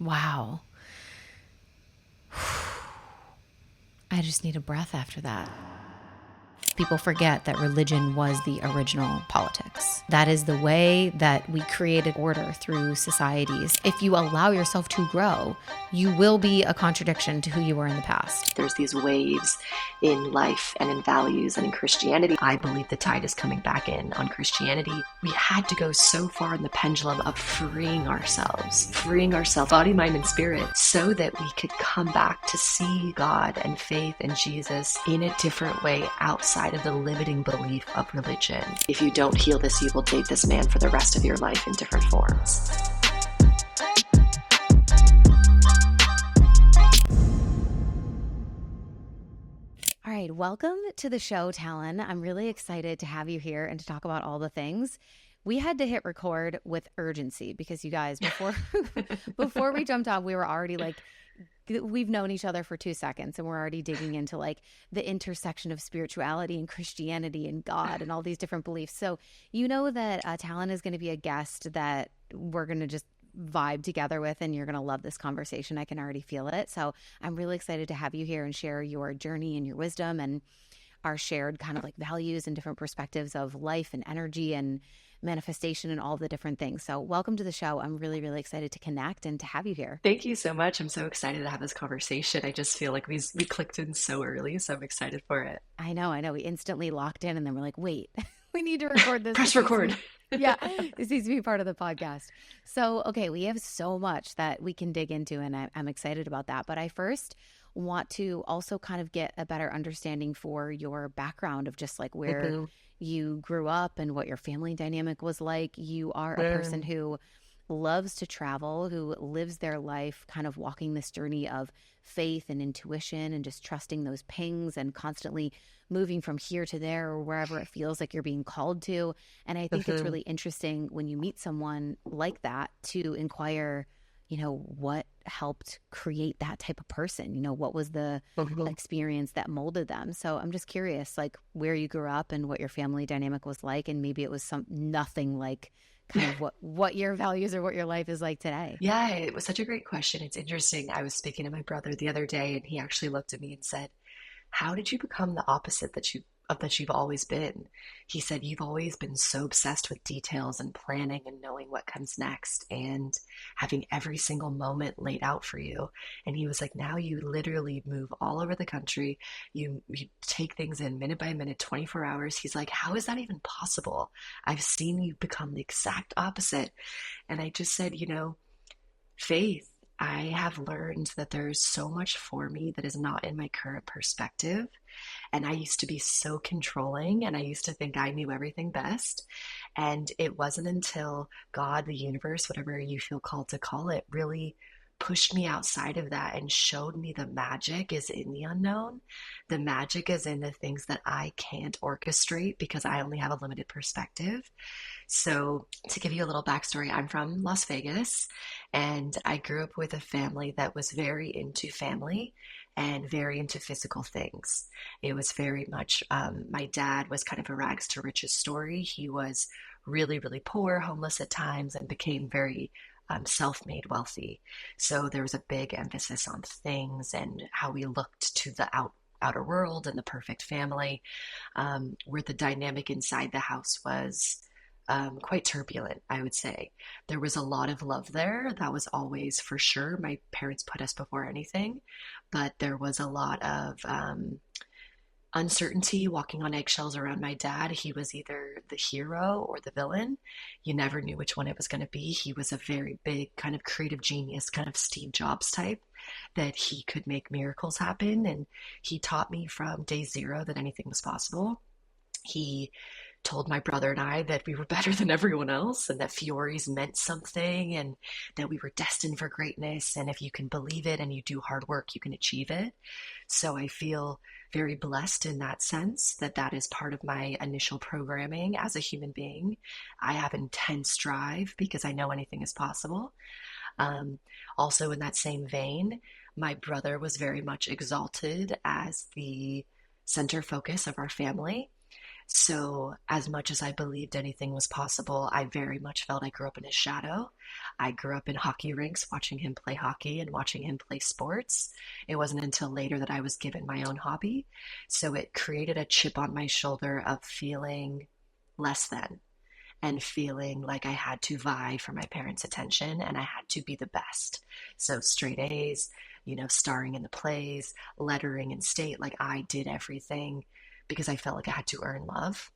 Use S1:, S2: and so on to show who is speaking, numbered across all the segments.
S1: Wow. I just need a breath after that. People forget that religion was the original politics. That is the way that we created order through societies. If you allow yourself to grow, you will be a contradiction to who you were in the past.
S2: There's these waves in life and in values and in Christianity. I believe the tide is coming back in on Christianity. We had to go so far in the pendulum of freeing ourselves, body, mind, and spirit, so that we could come back to see God and faith and Jesus in a different way outside of the limiting belief of religion. If you don't heal this, you will date this man for the rest of your life in different forms.
S1: All right, welcome to the show, Talyn. I'm really excited to have you here and to talk about all the things. We had to hit record with urgency because you guys, before we jumped off, we were already like, we've known each other for 2 seconds and we're already digging into like the intersection of spirituality and Christianity and God and all these different beliefs. So you know that Talyn is going to be a guest that we're going to just vibe together with, and you're going to love this conversation. I can already feel it. So I'm really excited to have you here and share your journey and your wisdom and our shared kind of like values and different perspectives of life and energy and manifestation and all the different things. So welcome to the show. I'm really, really excited to connect and to have you here.
S2: Thank you so much. I'm so excited to have this conversation. I just feel like we clicked in so early, so I'm excited for it.
S1: I know. We instantly locked in and then we're like, wait, we need to record this.
S2: Press record.
S1: Yeah, this needs to be part of the podcast. So, okay, we have so much that we can dig into, and I'm excited about that. But I first want to also kind of get a better understanding for your background of just like where you grew up and what your family dynamic was like. You are a person who loves to travel, who lives their life kind of walking this journey of faith and intuition and just trusting those pings and constantly moving from here to there or wherever it feels like you're being called to. And I think it's really interesting when you meet someone like that to inquire, you know, what helped create that type of person? You know, what was the experience that molded them? So I'm just curious, like where you grew up and what your family dynamic was like, and maybe it was nothing like kind of what your values or what your life is like today.
S2: Yeah, it was such a great question. It's interesting. I was speaking to my brother the other day, and he actually looked at me and said, "How did you become the opposite that you've always been?" He said, "You've always been so obsessed with details and planning and knowing what comes next and having every single moment laid out for you." And he was like, "Now you literally move all over the country. You take things in minute by minute, 24 hours." He's like, "How is that even possible? I've seen you become the exact opposite." And I just said, faith. I have learned that there's so much for me that is not in my current perspective. And I used to be so controlling, and I used to think I knew everything best. And it wasn't until God, the universe, whatever you feel called to call it, really pushed me outside of that and showed me the magic is in the unknown. The magic is in the things that I can't orchestrate because I only have a limited perspective. So to give you a little backstory, I'm from Las Vegas, and I grew up with a family that was very into family and very into physical things. It was very much, my dad was kind of a rags to riches story. He was really, really poor, homeless at times, and became very self-made wealthy. So there was a big emphasis on things and how we looked to the outer world and the perfect family, where the dynamic inside the house was quite turbulent, I would say. There was a lot of love there. That was always for sure. My parents put us before anything, but there was a lot of uncertainty, walking on eggshells around my dad. He was either the hero or the villain. You never knew which one it was going to be. He was a very big kind of creative genius, kind of Steve Jobs type, that he could make miracles happen. And he taught me from day zero that anything was possible. He told my brother and I that we were better than everyone else and that Fiore's meant something and that we were destined for greatness. And if you can believe it and you do hard work, you can achieve it. So I feel very blessed in that sense that that is part of my initial programming as a human being. I have intense drive because I know anything is possible. Also in that same vein, my brother was very much exalted as the center focus of our family. So, as much as I believed anything was possible, I very much felt I grew up in his shadow. I grew up in hockey rinks watching him play hockey and watching him play sports. It wasn't until later that I was given my own hobby. So, it created a chip on my shoulder of feeling less than and feeling like I had to vie for my parents' attention and I had to be the best. So, straight A's, starring in the plays, lettering in state, like I did everything because I felt like I had to earn love.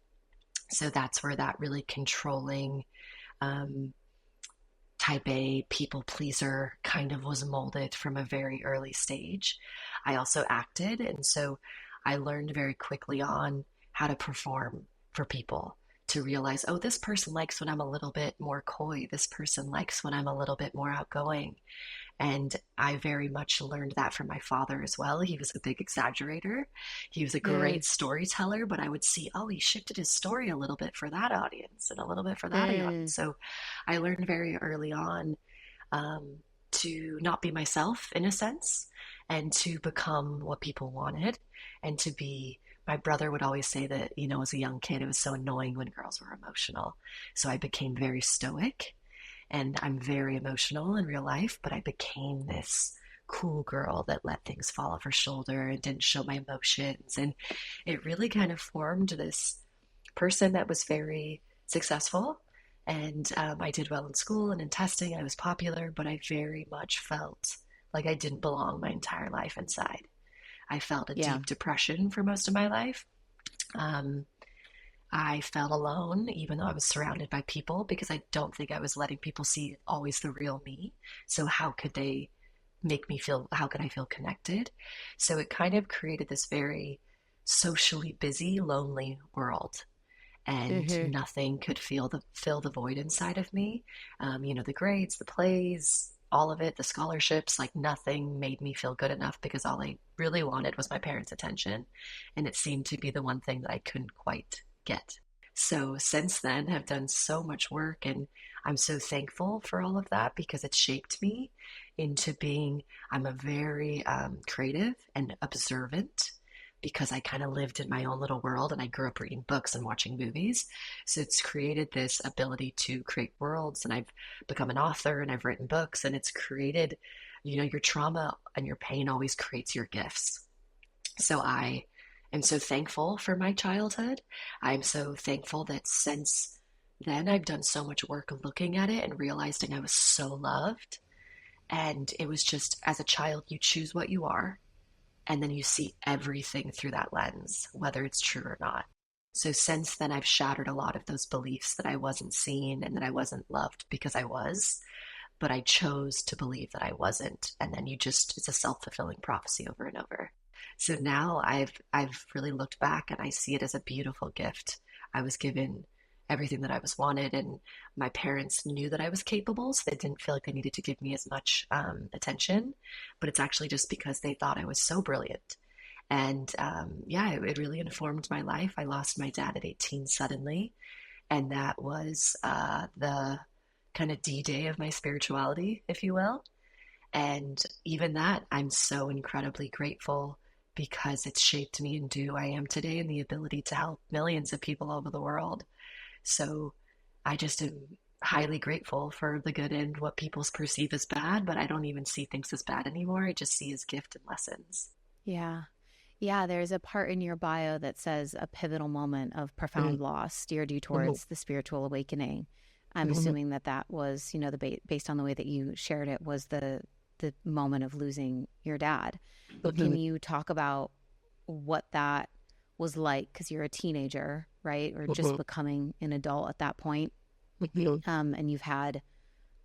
S2: So that's where that really controlling, um, type A people pleaser kind of was molded from a very early stage. I also acted, and so I learned very quickly on how to perform for people to realize, oh, this person likes when I'm a little bit more coy. This person likes when I'm a little bit more outgoing. And I very much learned that from my father as well. He was a big exaggerator. He was a
S1: Mm,
S2: great storyteller, but I would see, oh, he shifted his story a little bit for that audience and a little bit for that audience.
S1: mm,
S2: So I learned very early on, um, to not be myself in a sense and to become what people wanted and to be. My brother would always say that, as a young kid, it was so annoying when girls were emotional. So I became very stoic and I'm very emotional in real life, but I became this cool girl that let things fall off her shoulder and didn't show my emotions. And it really kind of formed this person that was very successful. And I did well in school and in testing. I was popular, but I very much felt like I didn't belong my entire life inside. I felt a
S1: yeah.
S2: deep depression for most of my life. Um, I felt alone, even though I was surrounded by people, because I don't think I was letting people see always the real me. So, how could they make me feel, how could I feel connected? So, it kind of created this very socially busy, lonely world. And
S1: Hmm.
S2: nothing could fill the void inside of me. The grades, the plays, all of it, the scholarships, like nothing made me feel good enough because all I really wanted was my parents' attention. And it seemed to be the one thing that I couldn't quite get. So since then, I've done so much work and I'm so thankful for all of that because it shaped me into being, I'm a very creative and observant because I kind of lived in my own little world and I grew up reading books and watching movies. So it's created this ability to create worlds. And I've become an author and I've written books and it's created, your trauma and your pain always creates your gifts. So I am so thankful for my childhood. I'm so thankful that since then I've done so much work looking at it and realizing I was so loved. And it was just as a child, you choose what you are and then you see everything through that lens, whether it's true or not. So since then, I've shattered a lot of those beliefs that I wasn't seen and that I wasn't loved because I was, but I chose to believe that I wasn't. And then it's a self-fulfilling prophecy over and over. So now I've really looked back and I see it as a beautiful gift. I was given everything that I was wanted, and my parents knew that I was capable, so they didn't feel like they needed to give me as much attention. But it's actually just because they thought I was so brilliant. And yeah, it really informed my life. I lost my dad at 18 suddenly, and that was the kind of D-Day of my spirituality, if you will. And even that, I'm so incredibly grateful because it's shaped me into who I am today and the ability to help millions of people over the world. So I just am highly grateful for the good and what people perceive as bad, but I don't even see things as bad anymore. I just see as gift and lessons.
S1: Yeah. Yeah, there's a part in your bio that says a pivotal moment of
S2: Mhm,
S1: profound loss steered you
S2: mhm,
S1: towards the spiritual awakening. I'm
S2: mhm,
S1: assuming that that was, based on the way that you shared it, was the moment of losing your dad. Can
S2: mhm,
S1: you talk about what that was like? Because you're a teenager, right, or just
S2: mhm,
S1: becoming an adult at that point,
S2: mhm,
S1: and you've had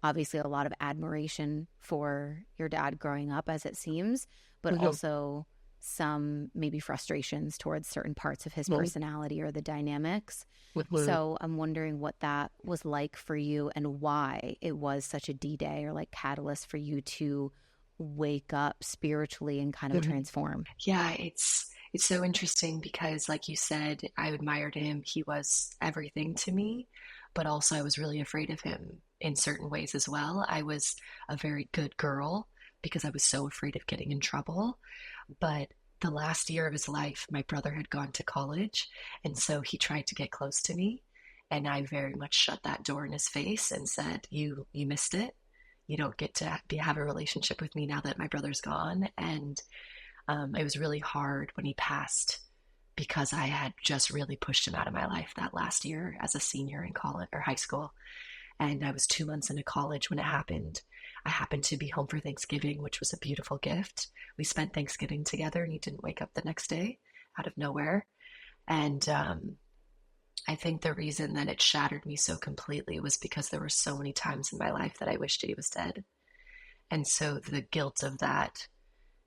S1: obviously a lot of admiration for your dad growing up, as it seems, but
S2: mhm,
S1: also some maybe frustrations towards certain parts of his
S2: mhm,
S1: personality or the dynamics.
S2: mhm.
S1: So I'm wondering what that was like for you and why it was such a D Day or like catalyst for you to wake up spiritually and kind of
S2: Mhm.
S1: transform.
S2: Yeah, it's so interesting because like you said, I admired him. He was everything to me, but also I was really afraid of him in certain ways as well. I was a very good girl because I was so afraid of getting in trouble. But the last year of his life, my brother had gone to college, and so he tried to get close to me, and I very much shut that door in his face and said, you missed it. You don't get to have a relationship with me now that my brother's gone. And it was really hard when he passed because I had just really pushed him out of my life that last year as a senior in college or high school. And I was 2 months into college when it happened. I happened to be home for Thanksgiving, which was a beautiful gift. We spent Thanksgiving together, and he didn't wake up the next day out of nowhere. And I think the reason that it shattered me so completely was because there were so many times in my life that I wished that he was dead. And so the guilt of that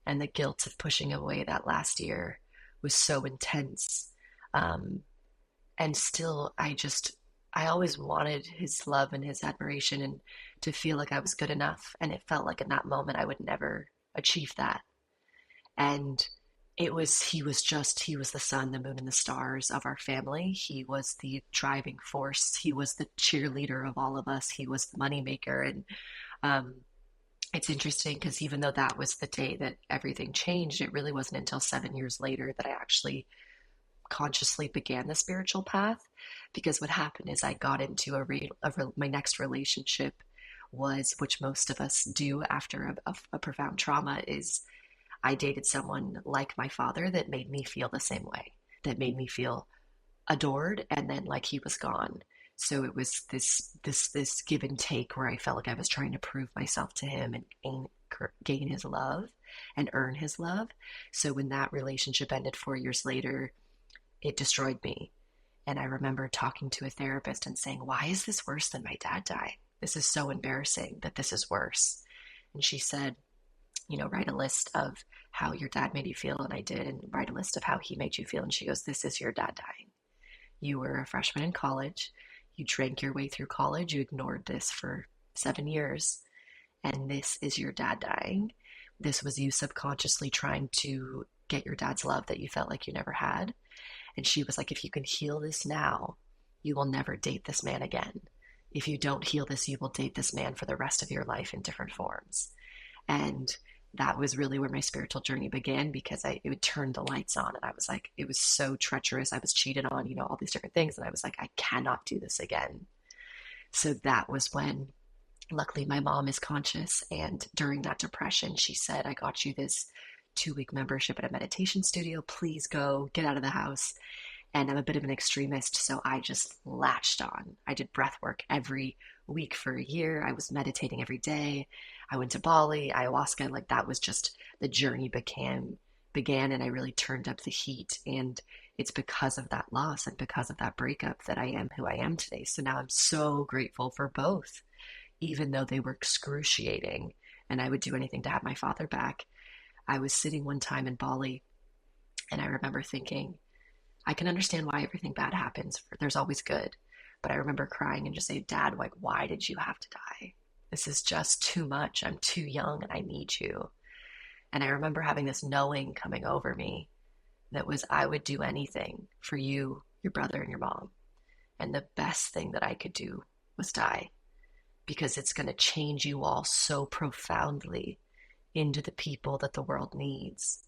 S2: and the guilt of pushing away that last year was so intense. And still, I always wanted his love and his admiration and to feel like I was good enough. And it felt like in that moment I would never achieve that. And he was the sun, the moon, and the stars of our family. He was the driving force. He was the cheerleader of all of us. He was the moneymaker. And um, it's interesting because even though that was the day that everything changed, it really wasn't until 7 years later that I actually consciously began the spiritual path. Because what happened is I got into my next relationship was, which most of us do after a profound trauma, is I dated someone like my father that made me feel the same way, that made me feel adored and then like he was gone. So it was this give and take where I felt like I was trying to prove myself to him and gain his love and earn his love. So when that relationship ended 4 years later, it destroyed me. And I remember talking to a therapist and saying, why is this worse than my dad dying? This is so embarrassing that this is worse. And she said, write a list of how your dad made you feel. And I did, and write a list of how he made you feel. And she goes, this is your dad dying. You were a freshman in college. You drank your way through college. You ignored this for 7 years. And this is your dad dying. This was you subconsciously trying to get your dad's love that you felt like you never had. And she was like, if you can heal this now, you will never date this man again. If you don't heal this, you will date this man for the rest of your life in different forms. And that was really where my spiritual journey began, because it would turn the lights on. And I was like, it was so treacherous. I was cheated on, all these different things. And I was like, I cannot do this again. So that was when, luckily, my mom is conscious. And during that depression, she said, I got you this 2-week membership at a meditation studio. Please go, get out of the house. And I'm a bit of an extremist, so I just latched on. I did breath work every week for a year. I was meditating every day. I went to Bali, ayahuasca, like that was just the journey began, and I really turned up the heat. And it's because of that loss and because of that breakup that I am who I am today. So now I'm so grateful for both, even though they were excruciating and I would do anything to have my father back. I was sitting one time in Bali and I remember thinking, I can understand why everything bad happens. There's always good. But I remember crying and just saying, Dad, like, why did you have to die? This is just too much. I'm too young and I need you. And I remember having this knowing coming over me that was, I would do anything for you, your brother, and your mom. And the best thing that I could do was die, because it's going to change you all so profoundly into the people that the world needs.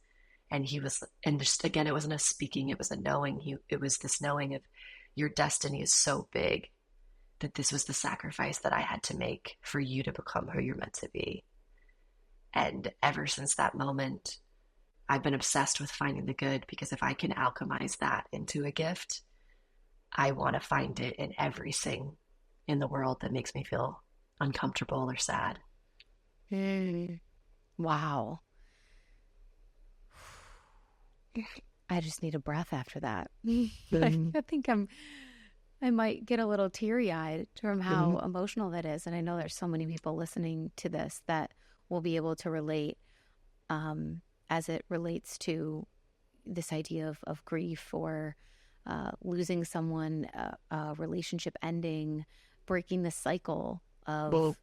S2: And just again, it wasn't a speaking, it was a knowing. It was this knowing of, your destiny is so big that this was the sacrifice that I had to make for you to become who you're meant to be. And ever since that moment, I've been obsessed with finding the good, because if I can alchemize that into a gift, I want to find it in everything in the world that makes me feel uncomfortable or sad.
S1: Wow. I just need a breath after that. I think I might get a little teary-eyed from how emotional that is. And I know there's so many people listening to this that will be able to relate as it relates to this idea of grief or losing someone, a relationship ending, breaking the cycle of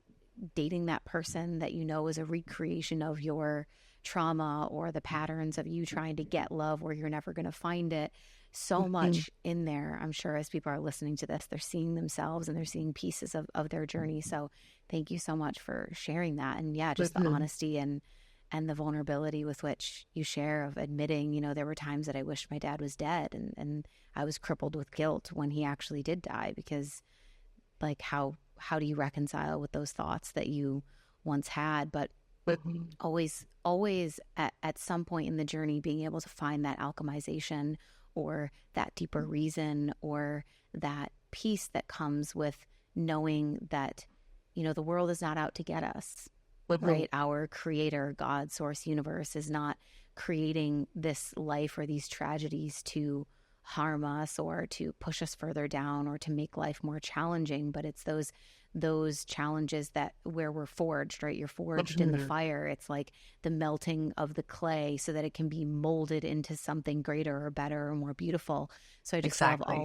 S1: dating that person that is a recreation of your trauma or the patterns of you trying to get love where you're never going to find it. So much in there. I'm sure as people are listening to this, they're seeing themselves and they're seeing pieces of their journey. So thank you so much for sharing that. And yeah, just the honesty and and the vulnerability with which you share of admitting, there were times that I wished my dad was dead, and I was crippled with guilt when he actually did die, because like how do you reconcile with those thoughts that you once had? But
S2: Mhm.
S1: always at some point in the journey being able to find that alchemization or that deeper reason or that peace that comes with knowing that the world is not out to get us,
S2: Mhm.
S1: right? Our creator, God, source, universe is not creating this life or these tragedies to harm us or to push us further down or to make life more challenging, but it's those challenges that where we're forged, right? You're forged in the
S2: Mhm.
S1: fire. It's like the melting of the clay so that it can be molded into something greater or better or more beautiful. So I just love
S2: Exactly.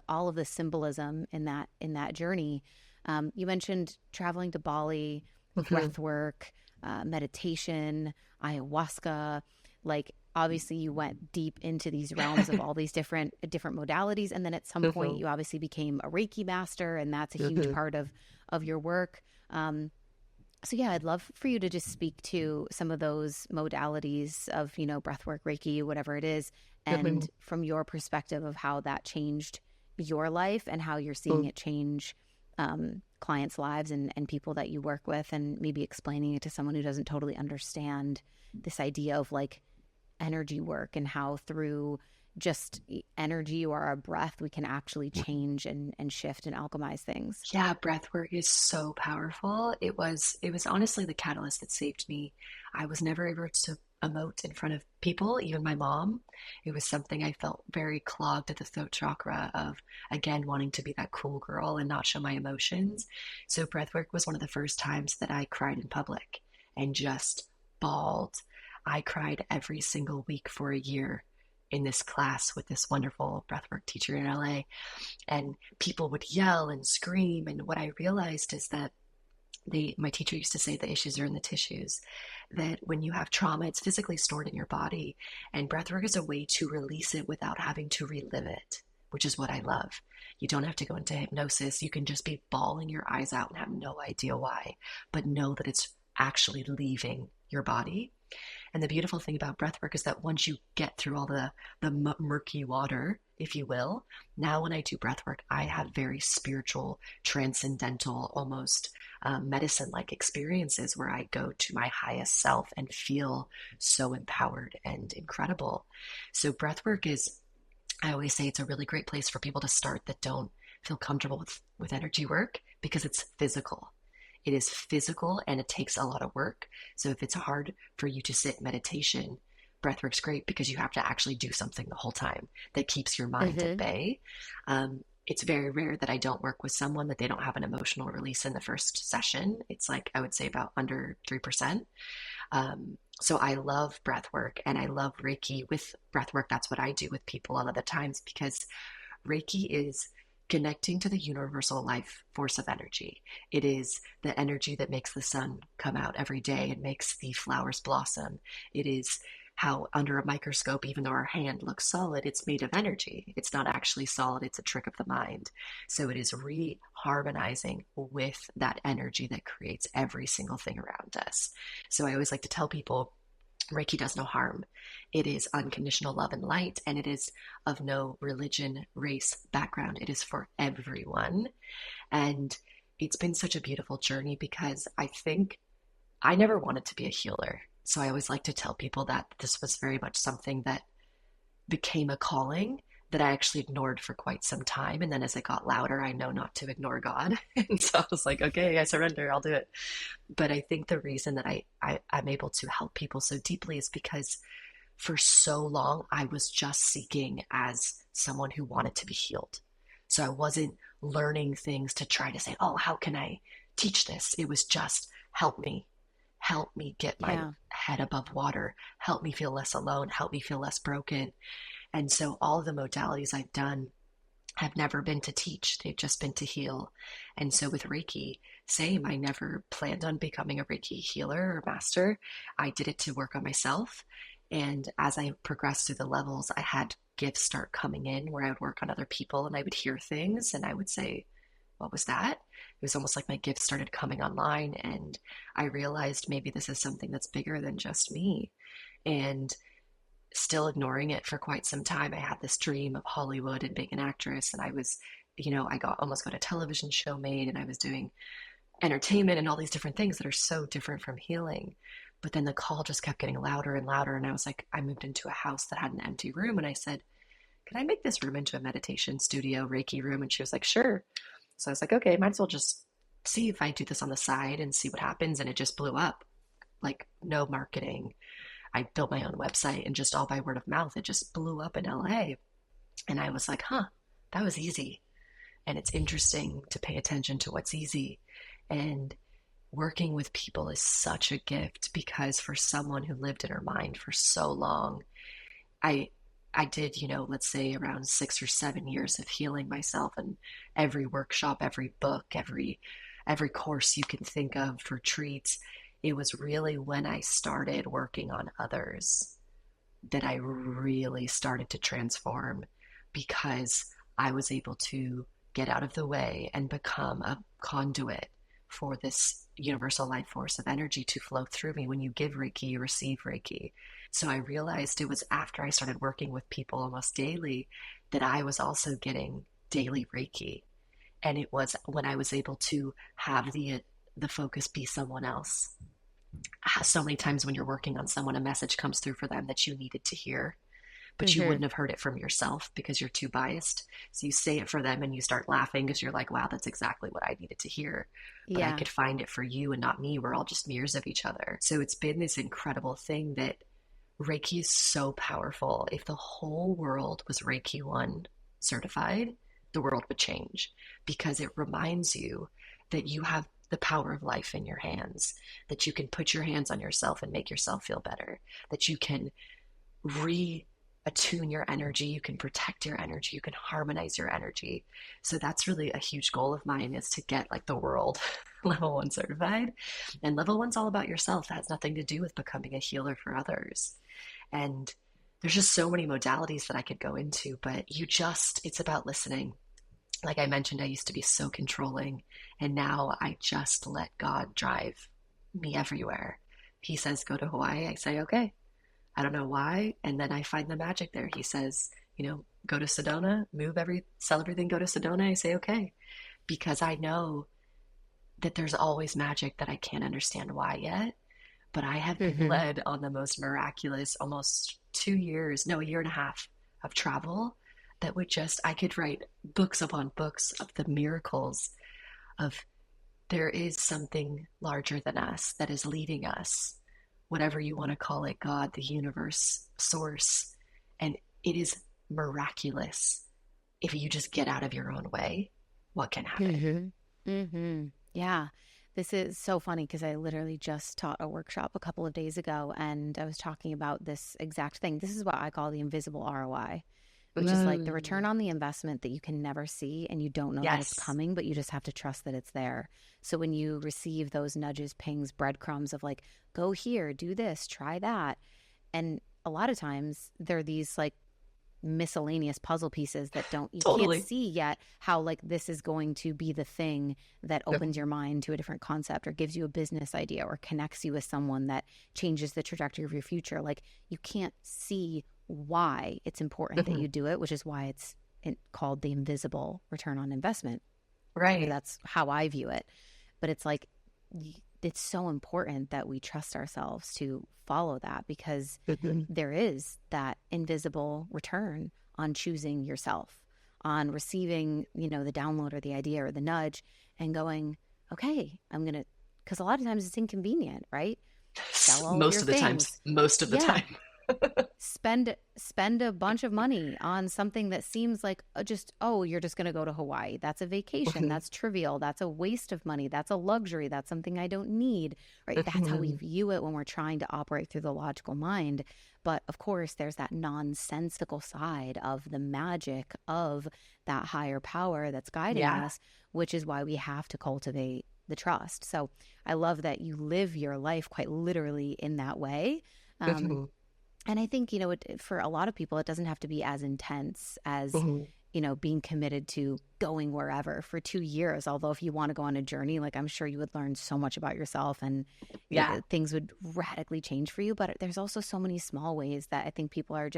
S1: all of the symbolism in that journey. You mentioned traveling to Bali,
S2: Mhm.
S1: breath work, meditation, ayahuasca. Like obviously you went deep into these realms of all these different modalities, and then at some point
S2: Mhm.
S1: you obviously became a Reiki master, and that's a huge
S2: Mhm.
S1: part of your work. So yeah, I'd love for you to just speak to some of those modalities of breathwork, Reiki, whatever it is, and
S2: Mhm.
S1: from your perspective of how that changed your life and how you're seeing
S2: Mhm.
S1: it change clients' lives and people that you work with, and maybe explaining it to someone who doesn't totally understand this idea of like energy work and how through just energy or our breath we can actually change and shift and alchemize things.
S2: Yeah, breath work is so powerful. It was honestly the catalyst that saved me. I was never able to emote in front of people, even my mom. It was something I felt very clogged at the throat chakra of, again, wanting to be that cool girl and not show my emotions. So breath work was one of the first times that I cried in public and just bawled. I cried every single week for a year in this class with this wonderful breathwork teacher in LA, and people would yell and scream. And what I realized is that my teacher used to say the issues are in the tissues, that when you have trauma, it's physically stored in your body, and breathwork is a way to release it without having to relive it, which is what I love. You don't have to go into hypnosis. You can just be bawling your eyes out and have no idea why, but know that it's actually leaving your body. And the beautiful thing about breathwork is that once you get through all the murky water, if you will, now when I do breathwork, I have very spiritual, transcendental, almost medicine-like experiences where I go to my highest self and feel so empowered and incredible. So breathwork is, I always say, it's a really great place for people to start that don't feel comfortable with energy work, because it's physical. It is physical and it takes a lot of work. So if it's hard for you to sit meditation, breathwork's great because you have to actually do something the whole time that keeps your mind at
S1: Mm-hmm.
S2: bay. It's very rare that I don't work with someone that they don't have an emotional release in the first session. It's like, I would say, about under 3%. So I love breath work and I love Reiki with breath work. That's what I do with people a lot of the times, because Reiki is connecting to the universal life force of energy. It is the energy that makes the sun come out every day and makes the flowers blossom. It is how, under a microscope, even though our hand looks solid, it's made of energy. It's not actually solid, it's a trick of the mind. So it is reharmonizing with that energy that creates every single thing around us. So I always like to tell people, Reiki does no harm. It is unconditional love and light, and it is of no religion, race, background. It is for everyone. And it's been such a beautiful journey because I think I never wanted to be a healer. So I always like to tell people that this was very much something that became a calling that I actually ignored for quite some time. And then as it got louder, I know not to ignore God. And so I was like, okay, I surrender, I'll do it. But I think the reason that I'm able to help people so deeply is because for so long I was just seeking as someone who wanted to be healed. So I wasn't learning things to try to say, oh, how can I teach this? It was just, help me get my
S1: Yeah.
S2: head above water, help me feel less alone, help me feel less broken. And so all the modalities I've done have never been to teach, they've just been to heal. And so with Reiki, same, I never planned on becoming a Reiki healer or master. I did it to work on myself. And as I progressed through the levels, I had gifts start coming in where I would work on other people and I would hear things and I would say, what was that? it was almost like my gifts started coming online, and I realized maybe this is something that's bigger than just me. And still ignoring it for quite some time. I had this dream of Hollywood and being an actress, and I was, I almost got a television show made, and I was doing entertainment and all these different things that are so different from healing. But then the call just kept getting louder and louder, and I was like, I moved into a house that had an empty room, and I said, can I make this room into a meditation studio, Reiki room? And she was like, sure. So I was like, okay, might as well just see if I do this on the side and see what happens. And it just blew up, like no marketing. I built my own website, and just all by word of mouth, it just blew up in LA. And I was like, huh, that was easy. And it's interesting to pay attention to what's easy. And working with people is such a gift, because for someone who lived in her mind for so long, I I did, let's say around 6 or 7 years of healing myself, and every workshop, every book, every course you can think of, retreats. It was really when I started working on others that I really started to transform, because I was able to get out of the way and become a conduit for this universal life force of energy to flow through me. When you give Reiki, you receive Reiki. So I realized it was after I started working with people almost daily that I was also getting daily Reiki. And it was when I was able to have the focus be someone else. So many times when you're working on someone, a message comes through for them that you needed to hear, but you
S1: Mm-hmm.
S2: wouldn't have heard it from yourself because you're too biased. So you say it for them and you start laughing because you're like, wow, that's exactly what I needed to hear. But I
S1: Yeah.
S2: could find it for you and not me. We're all just mirrors of each other. So it's been this incredible thing that Reiki is so powerful. If the whole world was Reiki 1 certified, the world would change, because it reminds you that you have the power of life in your hands, that you can put your hands on yourself and make yourself feel better, that you can attune your energy, you can protect your energy, you can harmonize your energy. So that's really a huge goal of mine, is to get like the world level 1 certified. And level 1's all about yourself. That has nothing to do with becoming a healer for others. And there's just so many modalities that I could go into, but it's about listening. Like I mentioned, I used to be so controlling, and now I just let God drive me everywhere. He says, go to Hawaii. I say, okay. I don't know why. And then I find the magic there. He says, go to Sedona, sell everything, go to Sedona. I say, okay. Because I know that there's always magic that I can't understand why yet. But I have been
S1: Mm-hmm.
S2: led on the most miraculous, almost 2 years, no, a year and a half of travel, that I could write books upon books of the miracles of, there is something larger than us that is leading us, whatever you want to call it, God, the universe, source. And it is miraculous. If you just get out of your own way, what can happen?
S1: Mm-hmm. Mm-hmm. Yeah. This is so funny because I literally just taught a workshop a couple of days ago, and I was talking about this exact thing. This is what I call the invisible ROI, which is like the return
S2: Whoa.
S1: on the investment that you can never see and you don't know that it's
S2: Yes.
S1: coming, but you just have to trust that it's there. So when you receive those nudges, pings, breadcrumbs of like, go here, do this, try that. And a lot of times they're these like miscellaneous puzzle pieces that don't you can't
S2: Totally.
S1: see yet how like this is going to be the thing that
S2: Yep.
S1: opens your mind to a different concept or gives you a business idea or connects you with someone that changes the trajectory of your future. Like you can't see why it's important that
S2: Mhm.
S1: you do it, which is why it's called the invisible return on investment, or
S2: Right.
S1: that's how I view it. But it's like it's so important that we trust ourselves to follow that, because
S2: Mhm.
S1: there is that invisible return on choosing yourself, on receiving, the download or the idea or the nudge and going, okay, I'm going to, because a lot of times it's inconvenient, right? Sell all of
S2: Most
S1: your
S2: of the times.
S1: things.
S2: Most of the
S1: Yeah.
S2: time.
S1: Spend a bunch of money on something that seems like you're just going to go to Hawaii. That's a vacation.
S2: Mhm.
S1: That's trivial. That's a waste of money. That's a luxury. That's something I don't need, right? That's how we
S2: Mhm.
S1: view it when we're trying to operate through the logical mind. But of course, there's that nonsensical side of the magic of that higher power that's guiding
S2: Yeah.
S1: us, which is why we have to cultivate the trust. So I love that you live your life quite literally in that way. Um,
S2: Mhm.
S1: and I think, for a lot of people, it doesn't have to be as intense as
S2: Mhm.
S1: being committed to going wherever for 2 years. Although if you want to go on a journey, like I'm sure you would learn so much about yourself and
S2: Yeah.
S1: things would radically change for you. But there's also so many small ways that I think people are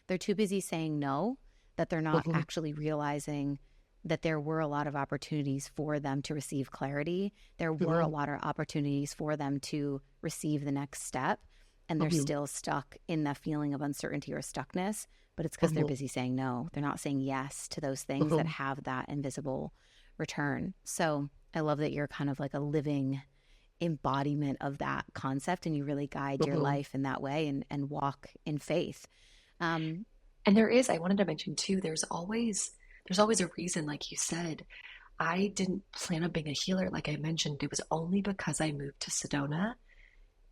S1: they're too busy saying no, that they're not
S2: Hmm.
S1: actually realizing that there were a lot of opportunities for them to receive clarity. There were a
S2: Hmm.
S1: lot of opportunities for them to receive the next step. And they're
S2: Hmm.
S1: still stuck in that feeling of uncertainty or stuckness, but it's because they're
S2: Hmm.
S1: busy saying no. They're not saying yes to those things that
S2: Hmm.
S1: have that invisible return. So I love that you're kind of like a living embodiment of that concept, and you really guide your
S2: Hmm.
S1: life in that way and walk in faith. Um,
S2: And there is, I wanted to mention too, there's always a reason, like you said. I didn't plan on being a healer, like I mentioned. It was only because I moved to Sedona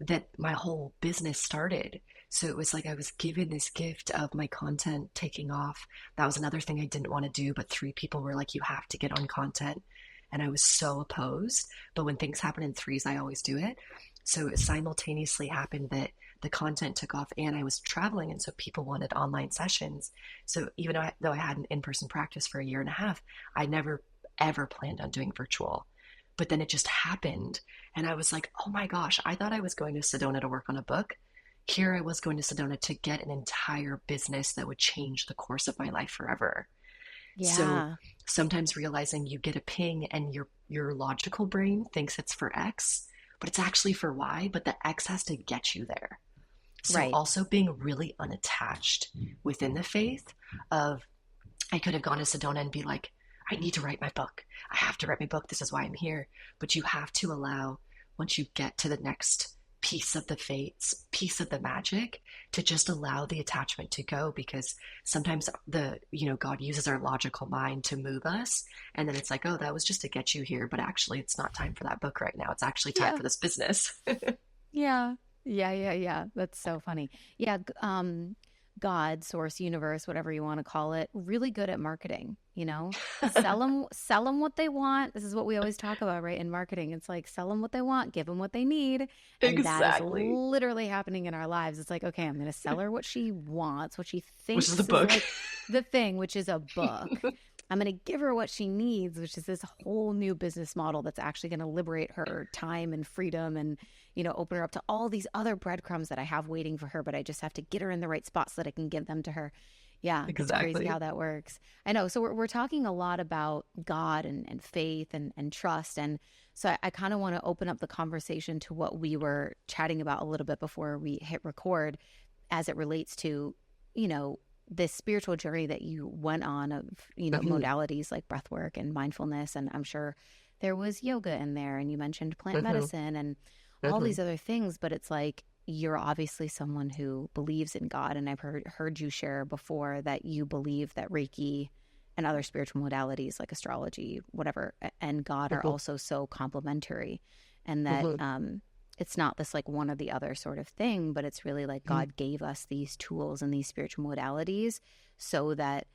S2: that my whole business started. So it was like I was given this gift of my content taking off. That was another thing I didn't want to do, but three people were like, you have to get on content. And I was so opposed. But when things happen in threes, I always do it. So it simultaneously happened that the content took off and I was traveling. And so people wanted online sessions. So even though I had an in person practice for a year and a half, I never ever planned on doing virtual. But then it just happened. And I was like, oh my gosh, I thought I was going to Sedona to work on a book. Here I was going to Sedona to get an entire business that would change the course of my life forever. So
S1: yeah,
S2: sometimes realizing you get a ping and your logical brain thinks it's for X, but it's actually for Y, but the X has to get you there. So
S1: right.
S2: also being really unattached within the faith of I could have gone to Sedona and be like, I need to write my book. I have to write my book. This is why I'm here. But you have to allow, once you get to the next piece of the fates, piece of the magic, to just allow the attachment to go, because sometimes God uses our logical mind to move us. And then it's like, oh, that was just to get you here. But actually, it's not time for that book right now. It's actually time
S1: Yeah,
S2: for this business.
S1: yeah, yeah. That's so funny. Yeah, God, source, universe, whatever you want to call it, really good at marketing, sell them what they want. This is what we always talk about, right? In marketing, it's like sell them what they want, give them what they need. And that is
S2: Exactly.
S1: literally happening in our lives. It's like, okay, I'm going to sell her what she wants, what she
S2: Which is the
S1: thinks is
S2: book.
S1: like the thing, which is a book. I'm going to give her what she needs, which is this whole new business model that's actually going to liberate her time and freedom and, open her up to all these other breadcrumbs that I have waiting for her, but I just have to get her in the right spot so that I can give them to her. Yeah, it's crazy
S2: Exactly.
S1: how that works. I know. So we're talking a lot about God and faith and trust. And so I kind of want to open up the conversation to what we were chatting about a little bit before we hit record as it relates to, you know, this spiritual journey that you went on of,
S2: Hmm.
S1: modalities like breath work and mindfulness. And I'm sure there was yoga in there, and you mentioned plant
S2: Hmm.
S1: medicine and all
S2: Hmm.
S1: these other things, but it's like you're obviously someone who believes in God. And I've heard you share before that you believe that Reiki and other spiritual modalities like astrology, whatever, and God are
S2: Hmm.
S1: also so complementary, and that
S2: Hmm.
S1: it's not this like one or the other sort of thing, but it's really like
S2: Hmm.
S1: God gave us these tools and these spiritual modalities so that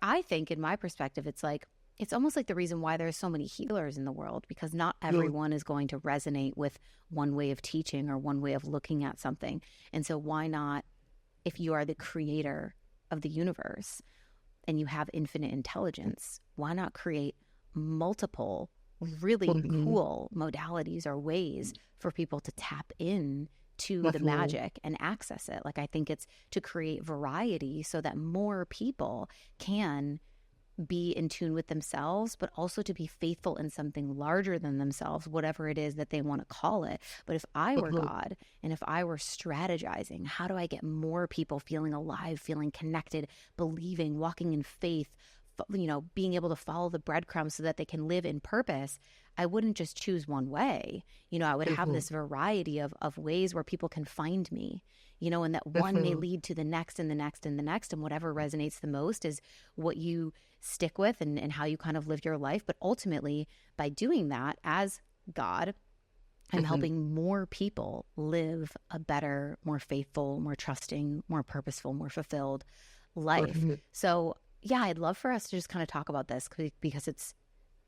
S1: I think, in my perspective, it's like it's almost like the reason why there's so many healers in the world, because not
S2: Yeah.
S1: everyone is going to resonate with one way of teaching or one way of looking at something. And so why not, if you are the creator of the universe and you have infinite intelligence, why not create multiple really
S2: Hmm.
S1: cool modalities or ways for people to tap in to the
S2: Definitely.
S1: magic and access it? Like, I think it's to create variety so that more people can be in tune with themselves, but also to be faithful in something larger than themselves, whatever it is that they want to call it. But if I were
S2: Hmm.
S1: God and if I were strategizing, how do I get more people feeling alive, feeling connected, believing, walking in faith, being able to follow the breadcrumbs so that they can live in purpose? I wouldn't just choose one way. I would have
S2: Hmm.
S1: this variety of ways where people can find me, and that one may
S2: Definitely.
S1: lead to the next and the next and the next. And whatever resonates the most is what you stick with and how you kind of live your life. But ultimately, by doing that as God, I'm
S2: Hmm.
S1: helping more people live a better, more faithful, more trusting, more purposeful, more fulfilled life.
S2: Hmm.
S1: So, yeah, I'd love for us to just kind of talk about this because it's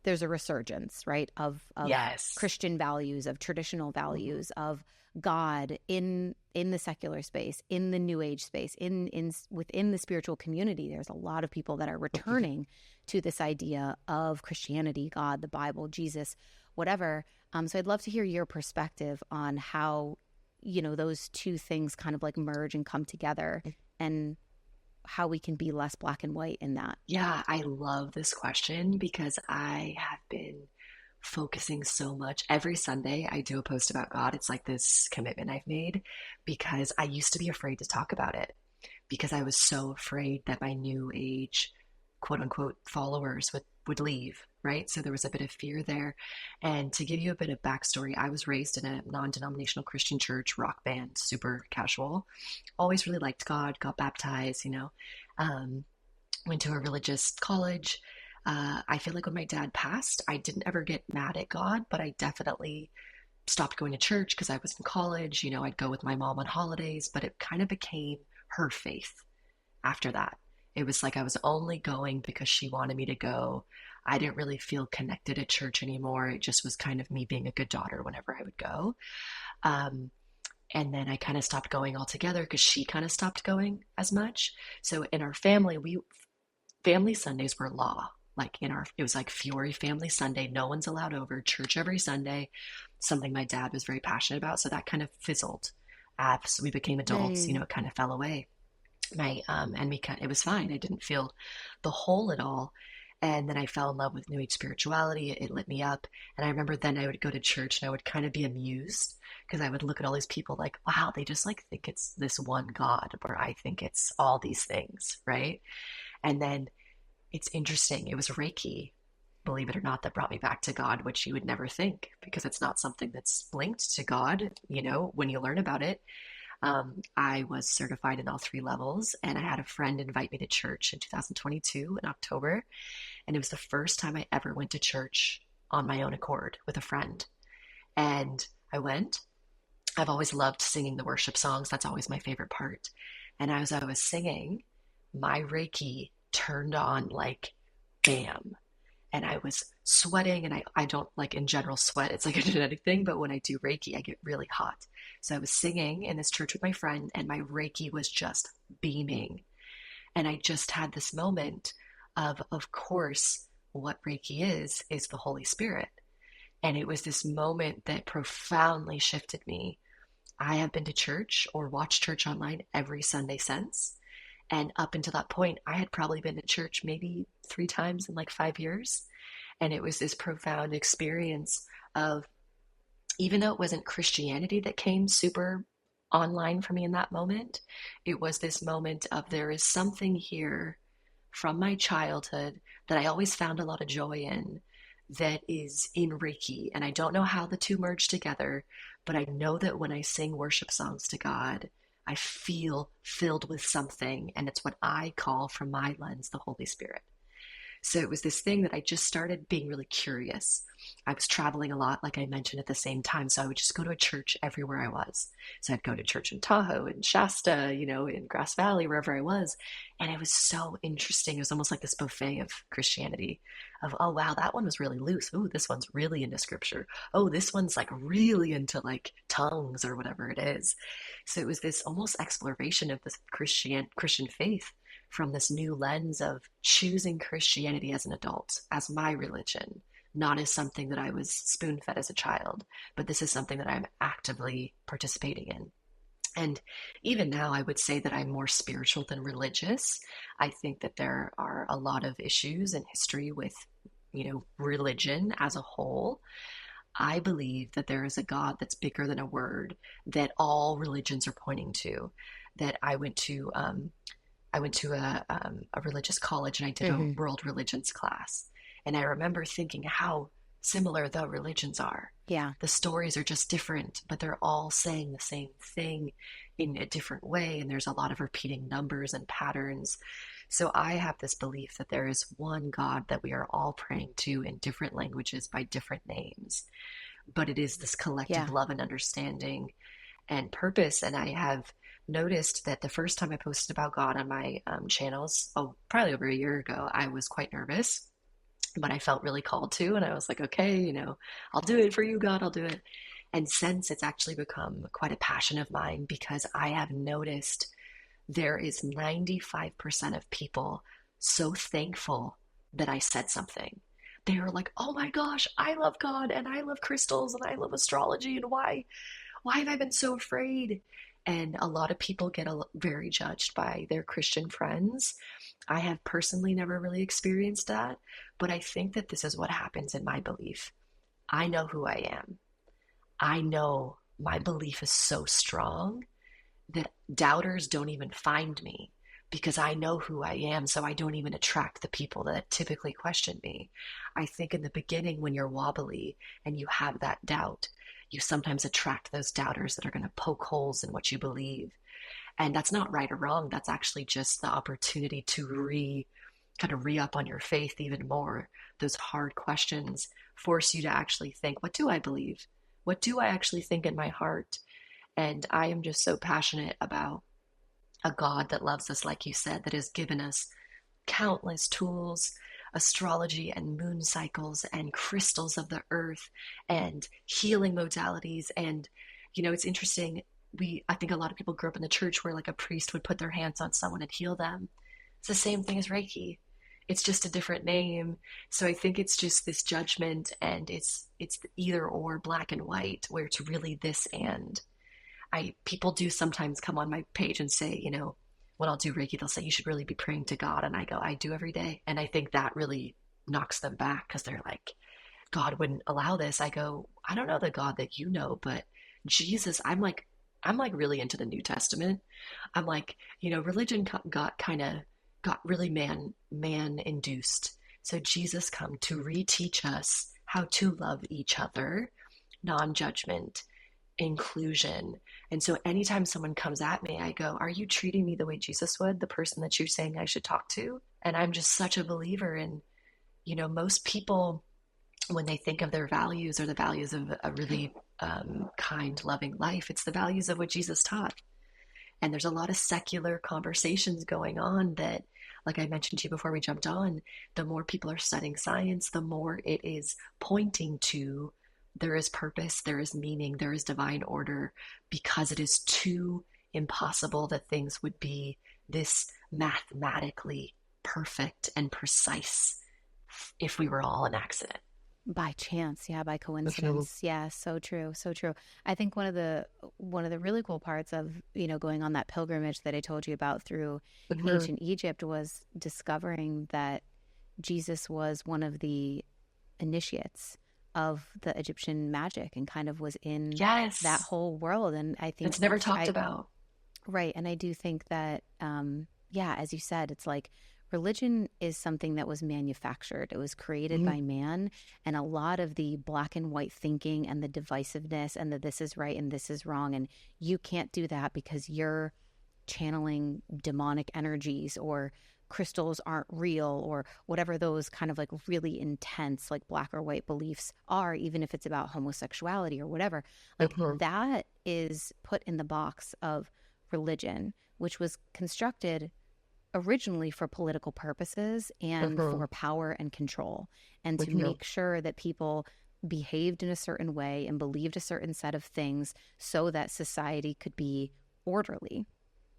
S1: there's a resurgence, right, of
S2: Yes.
S1: Christian values, of traditional
S2: Hmm.
S1: values, of God in the secular space, in the new age space, in within the spiritual community. There's a lot of people that are returning to this idea of Christianity, God, the Bible, Jesus, whatever. So I'd love to hear your perspective on how, those two things kind of like merge and come together, and how we can be less black and white in that.
S2: Yeah, I love this question because I have been focusing so much. Every Sunday, I do a post about God. It's like this commitment I've made because I used to be afraid to talk about it because I was so afraid that my new age, quote unquote, followers would leave, right? So there was a bit of fear there. And to give you a bit of backstory, I was raised in a non denominational Christian church, rock band, super casual. Always really liked God, got baptized, Um, went to a religious college. I feel like when my dad passed, I didn't ever get mad at God, but I definitely stopped going to church because I was in college. I'd go with my mom on holidays, but it kind of became her faith after that. It was like I was only going because she wanted me to go. I didn't really feel connected at church anymore. It just was kind of me being a good daughter whenever I would go. Um, and then I kind of stopped going altogether because she kind of stopped going as much. So in our family, we family Sundays were law. Like it was like Fiore Family Sunday. No one's allowed over. Church every Sunday. Something my dad was very passionate about. So that kind of fizzled. As we became adults,
S1: Mm.
S2: it kind of fell away. And it was fine. I didn't feel the hole at all. And then I fell in love with New Age spirituality. It lit me up. And I remember then I would go to church and I would kind of be amused because I would look at all these people like, wow, they just like think it's this one God, or I think it's all these things, right? And then it's interesting. It was Reiki, believe it or not, that brought me back to God, which you would never think because it's not something that's linked to God, when you learn about it. I was certified in all three levels, and I had a friend invite me to church in 2022 in October. And it was the first time I ever went to church on my own accord with a friend. And I went. I've always loved singing the worship songs. That's always my favorite part. And as I was singing, my Reiki turned on like bam. And I was sweating, and I don't like in general sweat. It's like a genetic thing, but when I do Reiki, I get really hot. So I was singing in this church with my friend, and my Reiki was just beaming. And I just had this moment of course, what Reiki is the Holy Spirit. And it was this moment that profoundly shifted me. I have been to church or watched church online every Sunday since. And up until that point, I had probably been to church maybe 3 times in like 5 years. And it was this profound experience of, even though it wasn't Christianity that came super online for me in that moment, it was this moment of there is something here from my childhood that I always found a lot of joy in that is in Reiki. And I don't know how the two merge together, but I know that when I sing worship songs to God, I feel filled with something. And it's what I call, from my lens, the Holy Spirit. So it was this thing that I just started being really curious. I was traveling a lot, like I mentioned, at the same time. So I would just go to a church everywhere I was. So I'd go to church in Tahoe, in Shasta, in Grass Valley, wherever I was. And it was so interesting. It was almost like this buffet of Christianity of, oh, wow, that one was really loose. Oh, this one's really into scripture. Oh, this one's like really into like tongues or whatever it is. So it was this almost exploration of this Christian faith from this new lens of choosing Christianity as an adult, as my religion, not as something that I was spoon fed as a child, but this is something that I'm actively participating in. And even now, I would say that I'm more spiritual than religious. I think that there are a lot of issues in history with, religion as a whole. I believe that there is a God that's bigger than a word, that all religions are pointing to. That I went to a religious college and I did a
S1: Mm-hmm.
S2: world religions class. And I remember thinking how similar the religions are.
S1: Yeah.
S2: The stories are just different, but they're all saying the same thing in a different way. And there's a lot of repeating numbers and patterns. So I have this belief that there is one God that we are all praying to in different languages by different names. But it is this collective
S1: Yeah.
S2: love and understanding and purpose. And I have noticed that the first time I posted about God on my channels, oh, probably over a year ago, I was quite nervous. but I felt really called to, and I was like, okay, I'll do it for you, God, I'll do it. And since it's actually become quite a passion of mine because I have noticed there is 95% of people so thankful that I said something. They're like, oh my gosh, I love God and I love crystals and I love astrology, and why have I been so afraid? And a lot of people get very judged by their Christian friends. I have personally never really experienced that, but I think that this is what happens in my belief. I know who I am. I know my belief is so strong that doubters don't even find me because I know who I am, so I don't even attract the people that typically question me. I think in the beginning, when you're wobbly and you have that doubt, you sometimes attract those doubters that are going to poke holes in what you believe. And that's not right or wrong. That's actually just the opportunity to kind of re-up on your faith even more. Those hard questions force you to actually think, what do I believe? What do I actually think in my heart? And I am just so passionate about a God that loves us, like you said, that has given us countless tools, astrology and moon cycles and crystals of the earth and healing modalities. And, it's interesting. I think a lot of people grew up in the church where like a priest would put their hands on someone and heal them. It's the same thing as Reiki. It's just a different name. So I think it's just this judgment, and it's either or, black and white, where it's really this and. People do sometimes come on my page and say, when I'll do Reiki, they'll say you should really be praying to God, and I go, I do every day, and I think that really knocks them back because they're like, God wouldn't allow this. I go, I don't know the God that you know, but Jesus, I'm like really into the New Testament. I'm like, religion got really man induced. So Jesus come to reteach us how to love each other, non-judgment, inclusion. And so anytime someone comes at me, I go, are you treating me the way Jesus would, the person that you're saying I should talk to? And I'm just such a believer in, most people, when they think of their values or the values of a really kind, loving life, it's the values of what Jesus taught. And there's a lot of secular conversations going on that, like I mentioned to you before we jumped on, the more people are studying science, the more it is pointing to there is purpose, there is meaning, there is divine order, because it is too impossible that things would be this mathematically perfect and precise if we were all an accident.
S1: By chance, yeah, by
S2: Mm-hmm.
S1: coincidence. Yeah, so true, so true. I think one of the really cool parts of, going on that pilgrimage that I told you about through
S2: Mm-hmm.
S1: ancient Egypt was discovering that Jesus was one of the initiates of the Egyptian magic and kind of was in that
S2: Yes,
S1: whole world. And I think
S2: it's never talked
S1: I
S2: about.
S1: right. And I do think that, yeah, as you said, it's like religion is something that was manufactured. It was created
S2: Mm-hmm.
S1: by man. And a lot of the black and white thinking and the divisiveness and the this is right and this is wrong. And you can't do that because you're channeling demonic energies, or crystals aren't real, or whatever those kind of like really intense, like black or white beliefs are, even if it's about homosexuality or whatever. Like
S2: Mm-hmm.
S1: that is put in the box of religion, which was constructed originally for political purposes and
S2: Mm-hmm.
S1: for power and control, and to
S2: Mm-hmm.
S1: make sure that people behaved in a certain way and believed a certain set of things so that society could be orderly.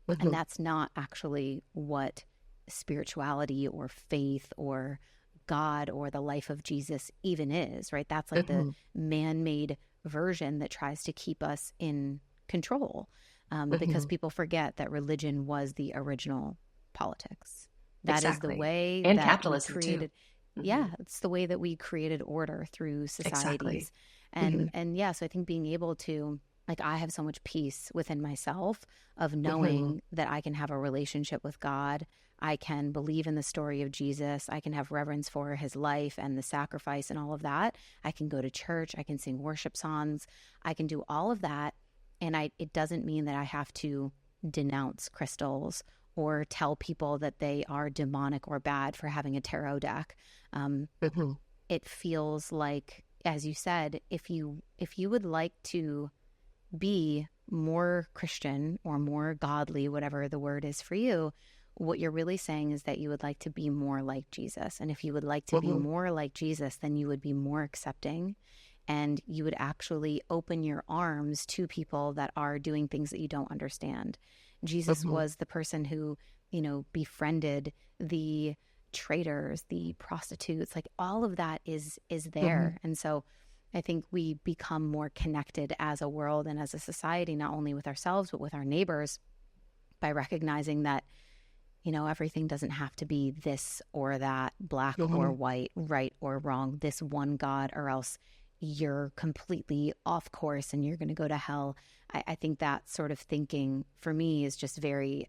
S1: And
S2: Mm-hmm.
S1: that's not actually what spirituality or faith or God or the life of Jesus even is, right? That's like the
S2: Mm-hmm.
S1: man made version that tries to keep us in control, because
S2: Mm-hmm.
S1: people forget that religion was the original politics. That is the
S2: Exactly.
S1: way
S2: And
S1: that we
S2: capitalism too.
S1: created.
S2: Mm-hmm.
S1: Yeah, it's the way that we created order through
S2: Exactly.
S1: societies.
S2: Mm-hmm.
S1: And yeah, so I think being able to, like, I have so much peace within myself of
S2: Mm-hmm.
S1: knowing that I can have a relationship with God. I can believe in the story of Jesus. I can have reverence for his life and the sacrifice and all of that. I can go to church. I can sing worship songs. I can do all of that. And it doesn't mean that I have to denounce crystals or tell people that they are demonic or bad for having a tarot deck. Um,
S2: Mm-hmm.
S1: it feels like, as you said, if you would like to be more Christian or more godly, whatever the word is for you, what you're really saying is that you would like to be more like Jesus. And if you would like to be
S3: Mm-hmm.
S1: more like Jesus, then you would be more accepting, and you would actually open your arms to people that are doing things that you don't understand. Jesus
S3: Mm-hmm.
S1: was the person who, befriended the traders, the prostitutes, like all of that is
S3: Mm-hmm.
S1: there. And so I think we become more connected as a world and as a society, not only with ourselves, but with our neighbors, by recognizing that, everything doesn't have to be this or that, black or
S3: Mm-hmm.
S1: white, right or wrong, this one God, or else you're completely off course and you're going to go to hell. I think that sort of thinking for me is just very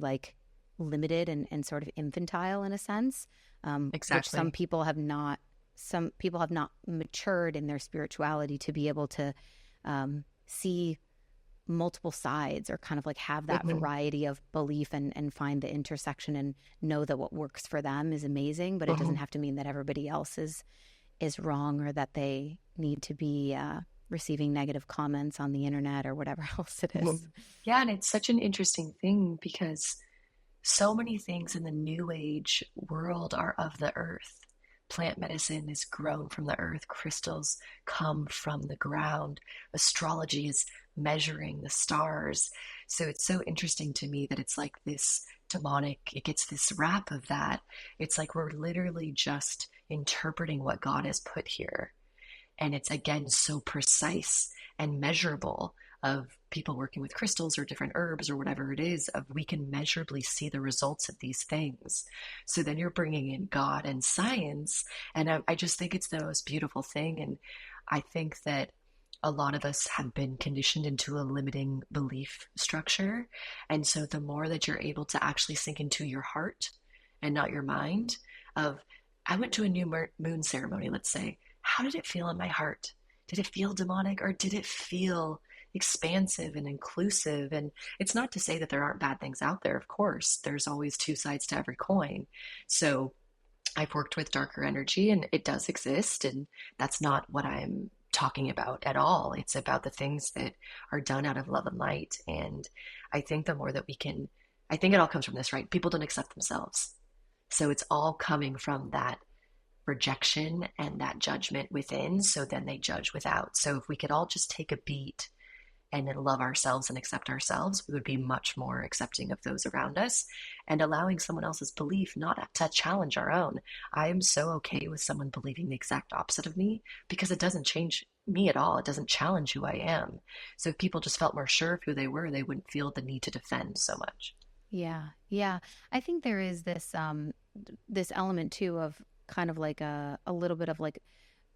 S1: like limited and sort of infantile in a sense, which
S2: Exactly.
S1: some people have not matured in their spirituality to be able to see multiple sides, or kind of like have that
S3: Mm-hmm.
S1: variety of belief, and find the intersection and know that what works for them is amazing, but it
S3: Mm-hmm.
S1: doesn't have to mean that everybody else is wrong, or that they need to be receiving negative comments on the internet or whatever else it is.
S2: Yeah, and it's such an interesting thing because so many things in the New Age world are of the earth. Plant medicine is grown from the earth, crystals come from the ground, astrology is measuring the stars. So it's so interesting to me that it's like this demonic, it gets this rap of that. It's like we're literally just interpreting what God has put here. And it's again so precise and measurable, of people working with crystals or different herbs or whatever it is, of we can measurably see the results of these things. So then you're bringing in God and science, and I just think it's the most beautiful thing. And I think that a lot of us have been conditioned into a limiting belief structure, and so the more that you're able to actually sink into your heart and not your mind, of I went to a new moon ceremony, let's say, how did it feel in my heart? Did it feel demonic, or did it feel expansive and inclusive? And it's not to say that there aren't bad things out there. Of course, there's always two sides to every coin. So I've worked with darker energy and it does exist. And that's not what I'm talking about at all. It's about the things that are done out of love and light. And I think the more that we can, I think it all comes from this, right? People don't accept themselves. So it's all coming from that rejection and that judgment within. So then they judge without. So if we could all just take a beat and then love ourselves and accept ourselves, we would be much more accepting of those around us and allowing someone else's belief not to challenge our own. I am so okay with someone believing the exact opposite of me because it doesn't change me at all. It doesn't challenge who I am. So if people just felt more sure of who they were, they wouldn't feel the need to defend so much.
S1: Yeah. Yeah. I think there is this element too of kind of like a little bit of like,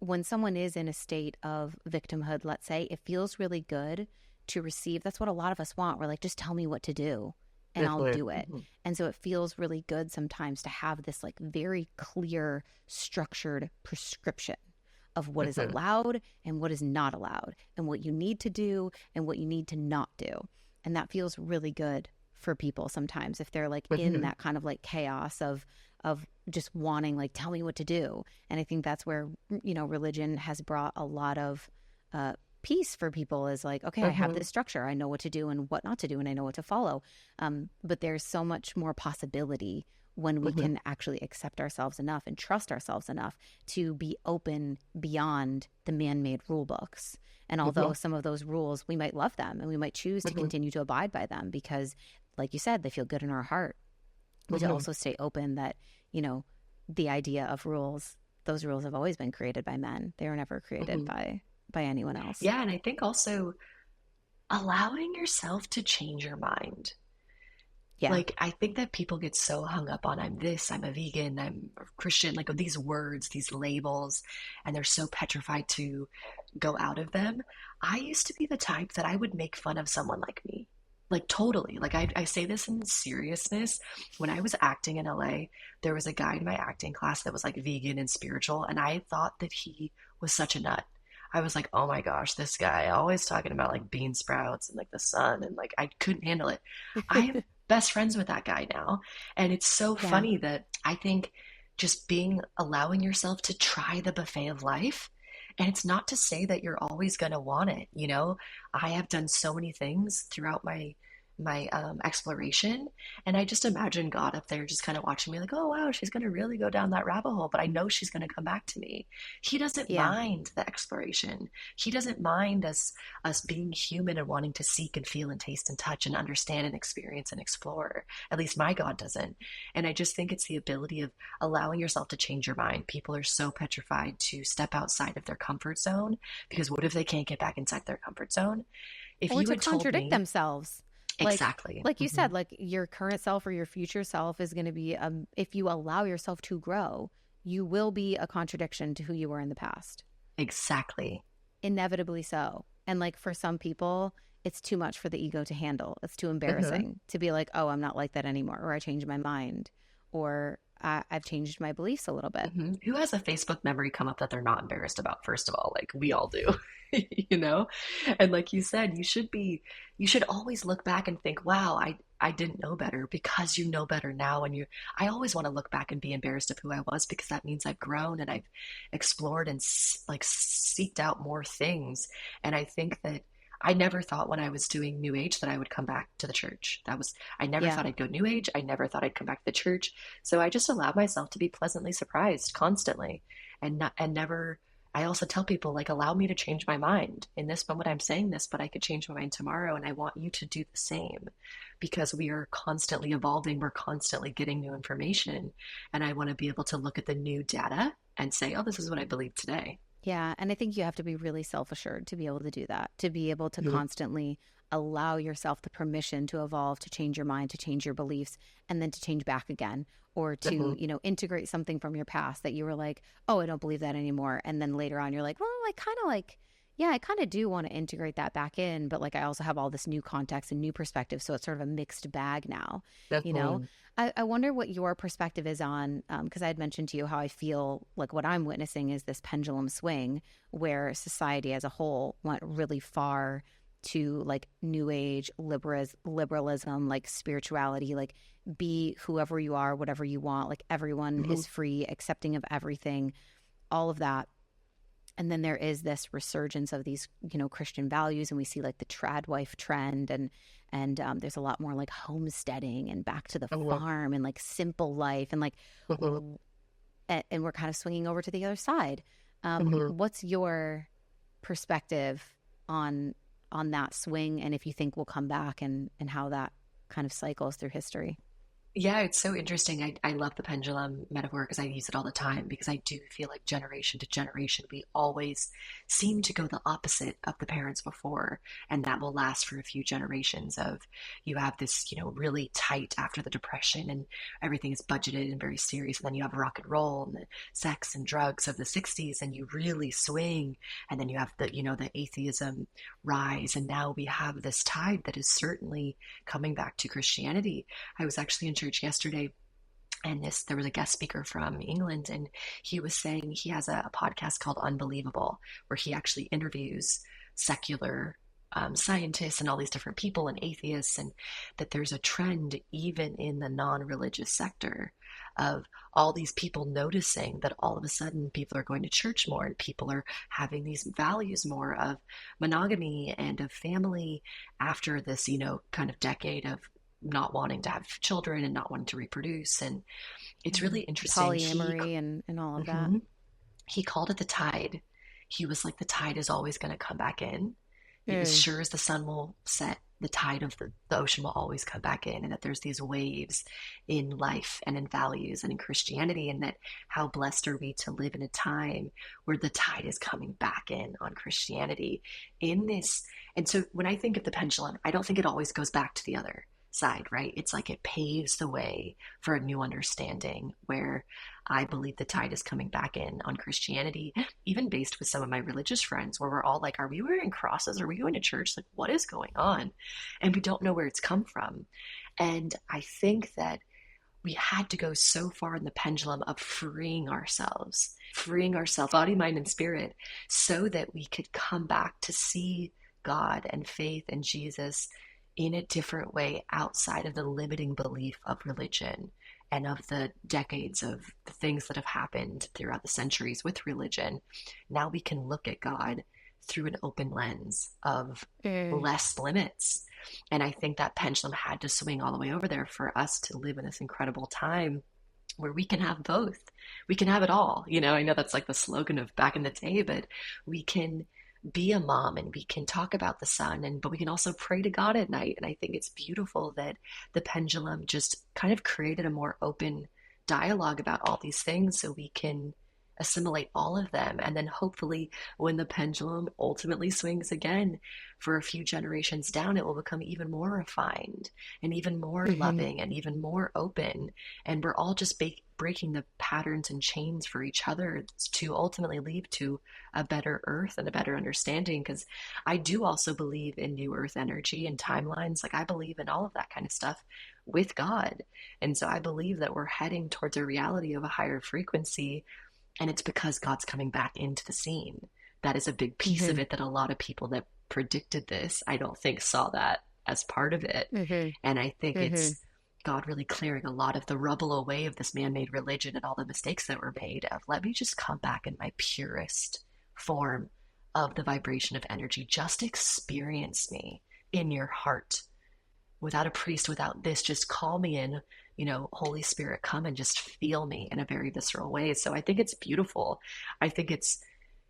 S1: when someone is in a state of victimhood, let's say, it feels really good to receive. That's what a lot of us want. We're like, just tell me what to do and I'll
S3: Definitely.
S1: do it.
S3: Mm-hmm.
S1: And so it feels really good sometimes to have this like very clear, structured prescription of what is
S3: Mm-hmm.
S1: allowed and what is not allowed, and what you need to do and what you need to not do. And that feels really good for people sometimes if they're like in
S3: Mm-hmm.
S1: that kind of like chaos of just wanting, like, tell me what to do. And I think that's where, religion has brought a lot of peace for people, is like, okay, I have
S3: Mm-hmm.
S1: this structure, I know what to do and what not to do, and I know what to follow. But there's so much more possibility when we
S3: Mm-hmm.
S1: can actually accept ourselves enough and trust ourselves enough to be open beyond the man-made rule books. And
S3: Mm-hmm.
S1: although some of those rules, we might love them and we might choose to
S3: Mm-hmm.
S1: continue to abide by them because, like you said, they feel good in our heart, but to
S3: Mm-hmm.
S1: also stay open that, the idea of rules, those rules have always been created by men. They were never created
S3: Mm-hmm.
S1: by anyone else.
S2: Yeah, and I think also allowing yourself to change your mind.
S1: Yeah.
S2: Like, I think that people get so hung up on I'm this, I'm a vegan, I'm a Christian, like these words, these labels, and they're so petrified to go out of them. I used to be the type that I would make fun of someone like me. Like, totally. Like, I say this in seriousness. When I was acting in LA, there was a guy in my acting class that was like vegan and spiritual, and I thought that he was such a nut. I was like, oh my gosh, this guy always talking about like bean sprouts and like the sun, and like I couldn't handle it. I'm best friends with that guy now. And it's so
S1: Yeah.
S2: funny that I think just allowing yourself to try the buffet of life. And it's not to say that you're always going to want it. I have done so many things throughout my my exploration. And I just imagine God up there just kind of watching me like, oh wow, she's going to really go down that rabbit hole, but I know she's going to come back to me. He doesn't
S1: Yeah.
S2: mind the exploration. He doesn't mind us being human and wanting to seek and feel and taste and touch and understand and experience and explore. At least my God doesn't. And I just think it's the ability of allowing yourself to change your mind. People are so petrified to step outside of their comfort zone because what if they can't get back inside their comfort zone? If
S1: Or
S2: you
S1: to
S2: had told
S1: contradict
S2: me
S1: themselves.
S2: exactly.
S1: Like you said, like your current self or your future self is going to be if you allow yourself to grow, you will be a contradiction to who you were in the past.
S2: Exactly.
S1: Inevitably so. And like for some people, it's too much for the ego to handle. It's too
S2: Mm-hmm.
S1: embarrassing to be like, oh, I'm not like that anymore, or I changed my mind, or I've changed my beliefs a little bit.
S2: Mm-hmm. Who has a Facebook memory come up that they're not embarrassed about, first of all? Like we all do, you know? And like you said, you should always look back and think, wow, I didn't know better because you know better now. And I always want to look back and be embarrassed of who I was because that means I've grown and I've explored and like seeked out more things. And I think that I never thought when I was doing New Age that I would come back to the church. I never
S1: Yeah.
S2: thought I'd go New Age. I never thought I'd come back to the church. So I just allowed myself to be pleasantly surprised constantly and never. I also tell people, like, allow me to change my mind. In this moment, I'm saying this, but I could change my mind tomorrow. And I want you to do the same because we are constantly evolving. We're constantly getting new information. And I want to be able to look at the new data and say, oh, this is what I believe today.
S1: Yeah. And I think you have to be really self assured to be able to do that, to be able to
S2: Mm-hmm.
S1: constantly allow yourself the permission to evolve, to change your mind, to change your beliefs, and then to change back again, or to,
S2: Mm-hmm.
S1: integrate something from your past that you were like, oh, I don't believe that anymore. And then later on, you're like, well, I kind of like, yeah, I kind of do want to integrate that back in, but like I also have all this new context and new perspective. So it's sort of a mixed bag now, you know?
S2: Mm-hmm.
S1: I wonder what your perspective is on, because I had mentioned to you how I feel like what I'm witnessing is this pendulum swing where society as a whole went really far to like new age liberalism, like spirituality, like be whoever you are, whatever you want, like everyone
S2: Mm-hmm.
S1: is free, accepting of everything, all of that. And then there is this resurgence of these, Christian values, and we see like the trad wife trend, and there's a lot more like homesteading and back to the
S2: Mm-hmm.
S1: farm and like simple life, and like, and we're kind of swinging over to the other side.
S2: Mm-hmm.
S1: What's your perspective on that swing, and if you think we'll come back, and how that kind of cycles through history?
S2: Yeah, it's so interesting. I love the pendulum metaphor because I use it all the time because I do feel like generation to generation, we always seem to go the opposite of the parents before. And that will last for a few generations of you have this, really tight after the depression and everything is budgeted and very serious. And then you have rock and roll and the sex and drugs of the 60s and you really swing. And then you have the atheism rise. And now we have this tide that is certainly coming back to Christianity. I was actually in church yesterday and there was a guest speaker from England and he was saying he has a podcast called Unbelievable where he actually interviews secular scientists and all these different people and atheists, and that there's a trend even in the non-religious sector of all these people noticing that all of a sudden people are going to church more and people are having these values more of monogamy and of family after this kind of decade of not wanting to have children and not wanting to reproduce. And it's really interesting.
S1: Polyamory and all of that.
S2: Mhm. He called it the tide. He was like, the tide is always going to come back in. As
S1: Mm.
S2: sure as the sun will set, the tide of the ocean will always come back in. And that there's these waves in life and in values and in Christianity. And that how blessed are we to live in a time where the tide is coming back in on Christianity in this. And so when I think of the pendulum, I don't think it always goes back to the other side, right? It's like it paves the way for a new understanding where I believe the tide is coming back in on Christianity, even based with some of my religious friends, where we're all like, are we wearing crosses? Are we going to church? Like, what is going on? And we don't know where it's come from. And I think that we had to go so far in the pendulum of freeing ourselves, body, mind, and spirit, so that we could come back to see God and faith and Jesus in a different way outside of the limiting belief of religion and of the decades of the things that have happened throughout the centuries with religion. Now we can look at God through an open lens of
S1: Mm.
S2: less limits. And I think that pendulum had to swing all the way over there for us to live in this incredible time where we can have both. We can have it all. I know that's like the slogan of back in the day, but we can be a mom and we can talk about the sun, and but we can also pray to God at night. And I think it's beautiful that the pendulum just kind of created a more open dialogue about all these things so we can assimilate all of them. And then hopefully when the pendulum ultimately swings again for a few generations down, it will become even more refined and even more
S1: Mhm.
S2: loving and even more open. And we're all just breaking the patterns and chains for each other to ultimately lead to a better earth and a better understanding. Because I do also believe in new earth energy and timelines. Like I believe in all of that kind of stuff with God. And so I believe that we're heading towards a reality of a higher frequency, and it's because God's coming back into the scene. That is a big piece of
S1: Mhm.
S2: it that a lot of people that predicted this, I don't think, saw that as part of it.
S1: Mhm.
S2: And I think
S1: Mhm.
S2: it's God really clearing a lot of the rubble away of this man made religion and all the mistakes that were made of let me just come back in my purest form of the vibration of energy. Just experience me in your heart without a priest, without this, just call me in, Holy Spirit, come and just feel me in a very visceral way. So I think it's beautiful. I think it's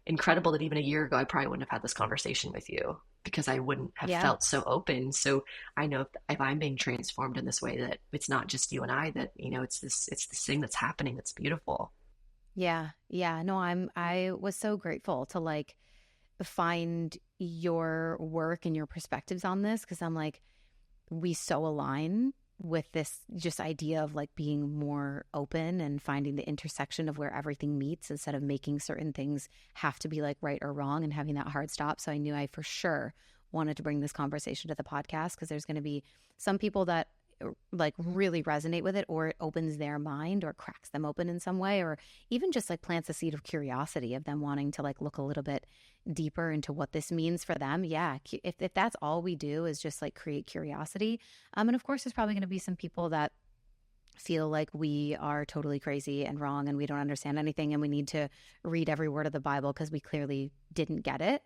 S2: incredible that even a year ago, I probably wouldn't have had this conversation with you because I wouldn't have
S1: Yeah.
S2: felt so open. So I know if I'm being transformed in this way, that it's not just you and I, that, it's this thing that's happening that's beautiful.
S1: Yeah. Yeah. No, I was so grateful to like find your work and your perspectives on this because I'm like, we so align with this just idea of like being more open and finding the intersection of where everything meets instead of making certain things have to be like right or wrong and having that hard stop. So I knew I for sure wanted to bring this conversation to the podcast because there's going to be some people that like really resonate with it, or it opens their mind or cracks them open in some way, or even just like plants a seed of curiosity of them wanting to like look a little bit deeper into what this means for them. Yeah, if that's all we do is just like create curiosity. And of course there's probably going to be some people that feel like we are totally crazy and wrong and we don't understand anything and we need to read every word of the Bible because we clearly didn't get it.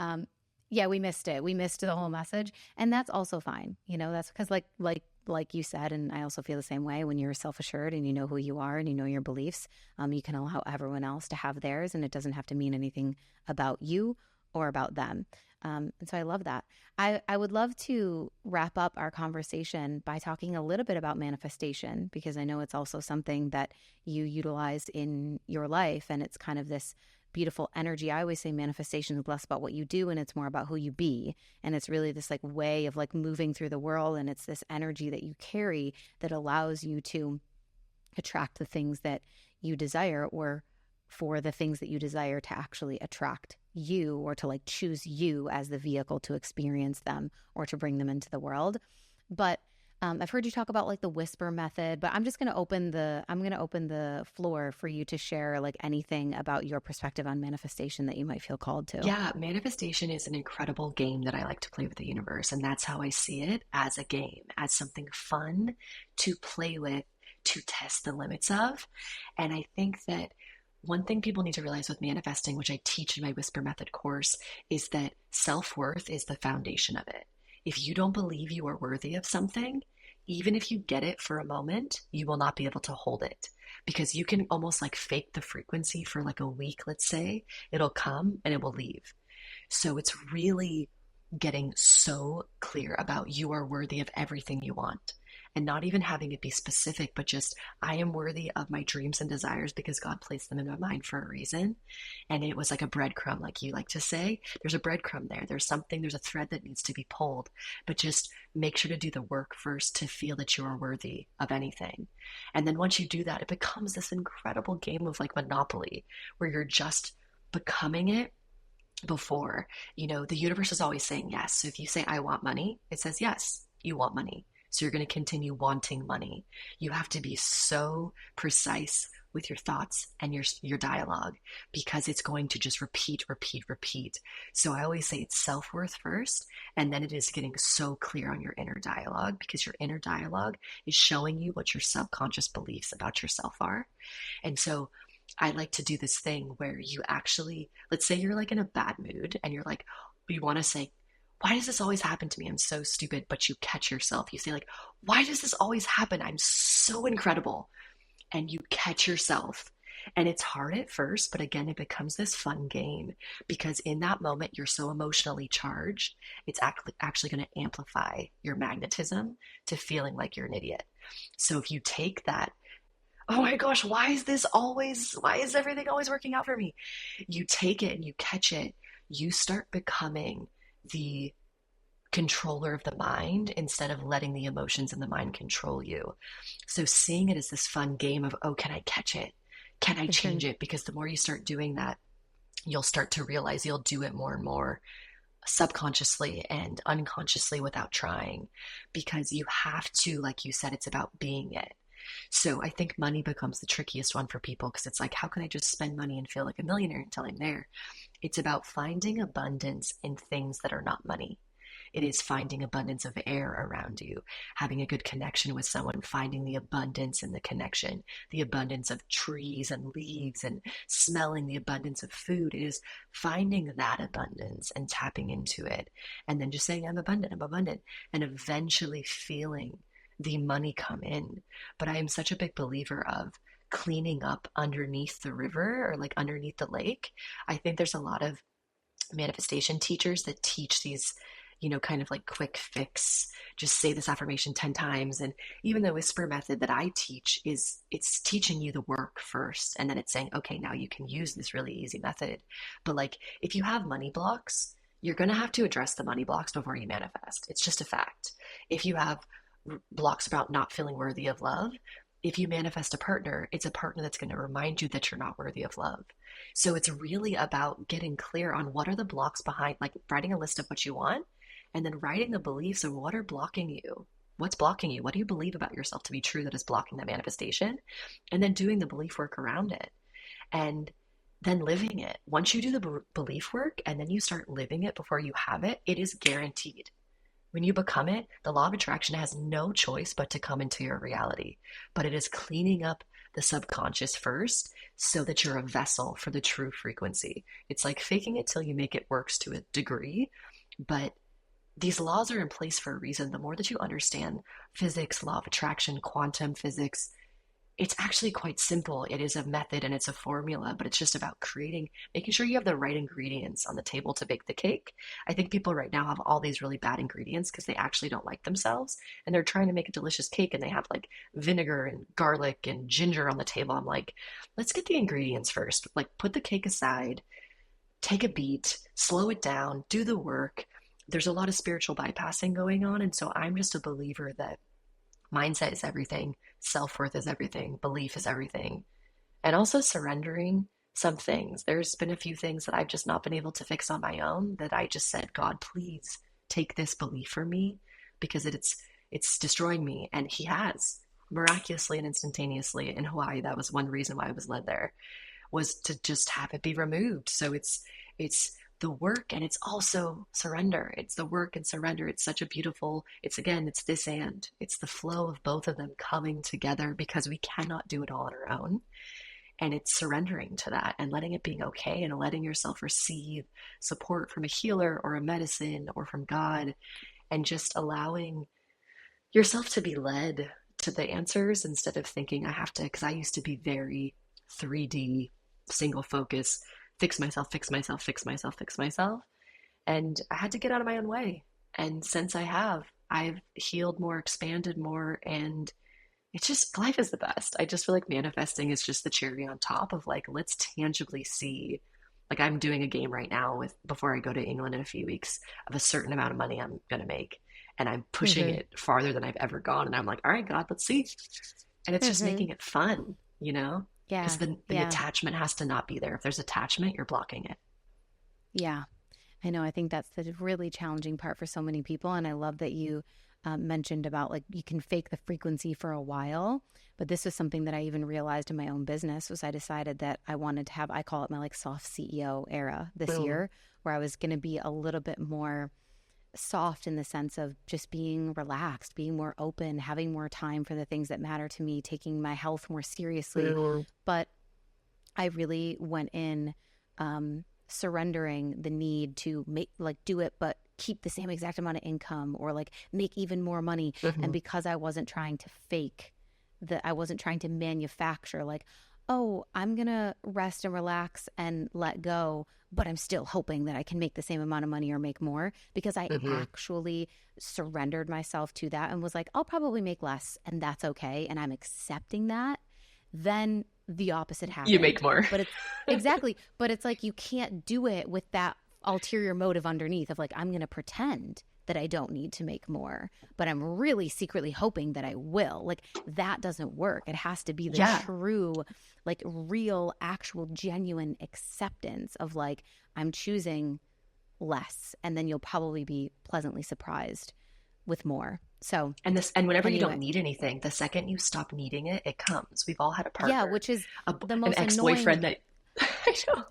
S1: Um, yeah, we missed it. We missed the whole message, and that's also fine. That's because like you said, and I also feel the same way. When you're self assured and you know who you are and you know your beliefs, you can allow everyone else to have theirs, and it doesn't have to mean anything about you or about them. And so I love that. I would love to wrap up our conversation by talking a little bit about manifestation because I know it's also something that you utilize in your life, and it's kind of this beautiful energy. I always say manifestation is less about what you do and it's more about who you be. And it's really this like way of like moving through the world, and it's this energy that you carry that allows you to attract the things that you desire, or for the things that you desire to actually attract you, or to like choose you as the vehicle to experience them or to bring them into the world. But I've heard you talk about like the whisper method, but I'm going to open the floor for you to share like anything about your perspective on manifestation that you might feel called to.
S2: Yeah, manifestation is an incredible game that I like to play with the universe. And that's how I see it, as a game, as something fun to play with, to test the limits of. And I think that one thing people need to realize with manifesting, which I teach in my Whisper Method course, is that self worth is the foundation of it. If you don't believe you are worthy of something, even if you get it for a moment, you will not be able to hold it because you can almost like fake the frequency for like a week, let's say. It'll come and it will leave. So it's really getting so clear about you are worthy of everything you want, and not even having it be specific, but just I am worthy of my dreams and desires because God placed them in my mind for a reason. And it was like a breadcrumb, like you like to say. There's a breadcrumb there. There's a thread that needs to be pulled, but just make sure to do the work first to feel that you are worthy of anything. And then once you do that, it becomes this incredible game of like Monopoly where you're just becoming it before. The universe is always saying yes. So if you say, I want money, it says, yes, you want money. So you're going to continue wanting money. You have to be so precise with your thoughts and your dialogue because it's going to just repeat, repeat, repeat. So I always say it's self-worth first, and then it is getting so clear on your inner dialogue because your inner dialogue is showing you what your subconscious beliefs about yourself are. And so I like to do this thing where you actually, let's say you're like in a bad mood and you're like, you want to say, why does this always happen to me? I'm so stupid. But you catch yourself. You say, like, why does this always happen? I'm so incredible. And you catch yourself. And it's hard at first, but again, it becomes this fun game because in that moment, you're so emotionally charged, it's actually going to amplify your magnetism to feeling like you're an idiot. So if you take that, oh my gosh, why is everything always working out for me? You take it and you catch it, you start becoming the controller of the mind instead of letting the emotions in the mind control you. So seeing it as this fun game of, oh, can I catch it? Can I
S1: For sure.
S2: change it? Because the more you start doing that, you'll start to realize you'll do it more and more subconsciously and unconsciously without trying because you have to, like you said, it's about being it. So I think money becomes the trickiest one for people because it's like, how can I just spend money and feel like a millionaire until I'm there? It's about finding abundance in things that are not money. It is finding abundance of air around you, having a good connection with someone, finding the abundance in the connection, the abundance of trees and leaves and smelling the abundance of food. It is finding that abundance and tapping into it. And then just saying, I'm abundant, and eventually feeling the money come in. But I am such a big believer of cleaning up underneath the river or like underneath the lake. I think there's a lot of manifestation teachers that teach these, kind of like quick fix, just say this affirmation 10 times. And even the whisper method that I teach it's teaching you the work first. And then it's saying, okay, now you can use this really easy method. But like, if you have money blocks, you're going to have to address the money blocks before you manifest. It's just a fact. If you have blocks about not feeling worthy of love, if you manifest a partner, it's a partner that's going to remind you that you're not worthy of love. So it's really about getting clear on what are the blocks behind, like writing a list of what you want, and then writing the beliefs of what are blocking you. What's blocking you? What do you believe about yourself to be true that is blocking that manifestation? And then doing the belief work around it. And then living it. Once you do the belief work and then you start living it before you have it, it is guaranteed. When you become it, the law of attraction has no choice but to come into your reality. But it is cleaning up the subconscious first so that you're a vessel for the true frequency. It's like faking it till you make it works to a degree, but these laws are in place for a reason. The more that you understand physics, law of attraction, quantum physics, it's actually quite simple. It is a method and it's a formula, but it's just about making sure you have the right ingredients on the table to bake the cake. I think people right now have all these really bad ingredients because they actually don't like themselves and they're trying to make a delicious cake and they have like vinegar and garlic and ginger on the table. I'm like, let's get the ingredients first. Like, put the cake aside, take a beat, slow it down, do the work. There's a lot of spiritual bypassing going on. And so I'm just a believer that mindset is everything, self worth is everything, belief is everything, and also surrendering some things. There's been a few things that I've just not been able to fix on my own that I just said, God, please take this belief from me because it's destroying me. And He has miraculously and instantaneously in Hawaii. That was one reason why I was led there, was to just have it be removed. So it's the work and it's also surrender. It's the work and surrender. It's such a beautiful, it's this and it's the flow of both of them coming together because we cannot do it all on our own. And it's surrendering to that and letting it being okay and letting yourself receive support from a healer or a medicine or from God and just allowing yourself to be led to the answers instead of thinking I have to, because I used to be very 3D, single focus, fix myself, fix myself, fix myself, fix myself. And I had to get out of my own way. And since I've healed more, expanded more, and it's just life is the best. I just feel like manifesting is just the cherry on top of like, let's tangibly see. Like, I'm doing a game right now with before I go to England in a few weeks of a certain amount of money I'm gonna make. And I'm pushing
S1: Mm-hmm.
S2: it farther than I've ever gone. And I'm like, all right, God, let's see. And it's just
S1: Mm-hmm.
S2: making it fun, you know? Because
S1: Yeah.
S2: the
S1: Yeah.
S2: attachment has to not be there. If there's attachment, you're blocking it.
S1: Yeah. I know. I think that's the really challenging part for so many people. And I love that you mentioned about like you can fake the frequency for a while. But this was something that I even realized in my own business was I decided that I wanted to have, I call it my like soft CEO era this
S2: Boom.
S1: year, where I was going to be a little bit more soft in the sense of just being relaxed, being more open, having more time for the things that matter to me, taking my health more seriously.
S2: Boom.
S1: But I really went in surrendering the need to make, like, do it, but keep the same exact amount of income, or like make even more money. And
S2: Hmm.
S1: because I wasn't trying to fake that, I wasn't trying to manufacture, like, oh, I'm going to rest and relax and let go, but I'm still hoping that I can make the same amount of money or make more, because I
S2: Hmm.
S1: actually surrendered myself to that and was like, I'll probably make less and that's okay. And I'm accepting that. Then the opposite
S2: You make
S1: happened.
S2: more.
S1: But it's exactly, but it's like you can't do it with that ulterior motive underneath of like, I'm going to pretend that I don't need to make more, but I'm really secretly hoping that I will. Like, that doesn't work. It has to be the
S2: Yeah.
S1: true, like, real, actual, genuine acceptance of like, I'm choosing less. And then you'll probably be pleasantly surprised with more. So,
S2: And whenever you don't
S1: anyway,
S2: need anything, the second you stop needing it, it comes. We've all had a
S1: yeah,
S2: partner,
S1: which is the
S2: an
S1: most annoying
S2: ex-boyfriend that I know.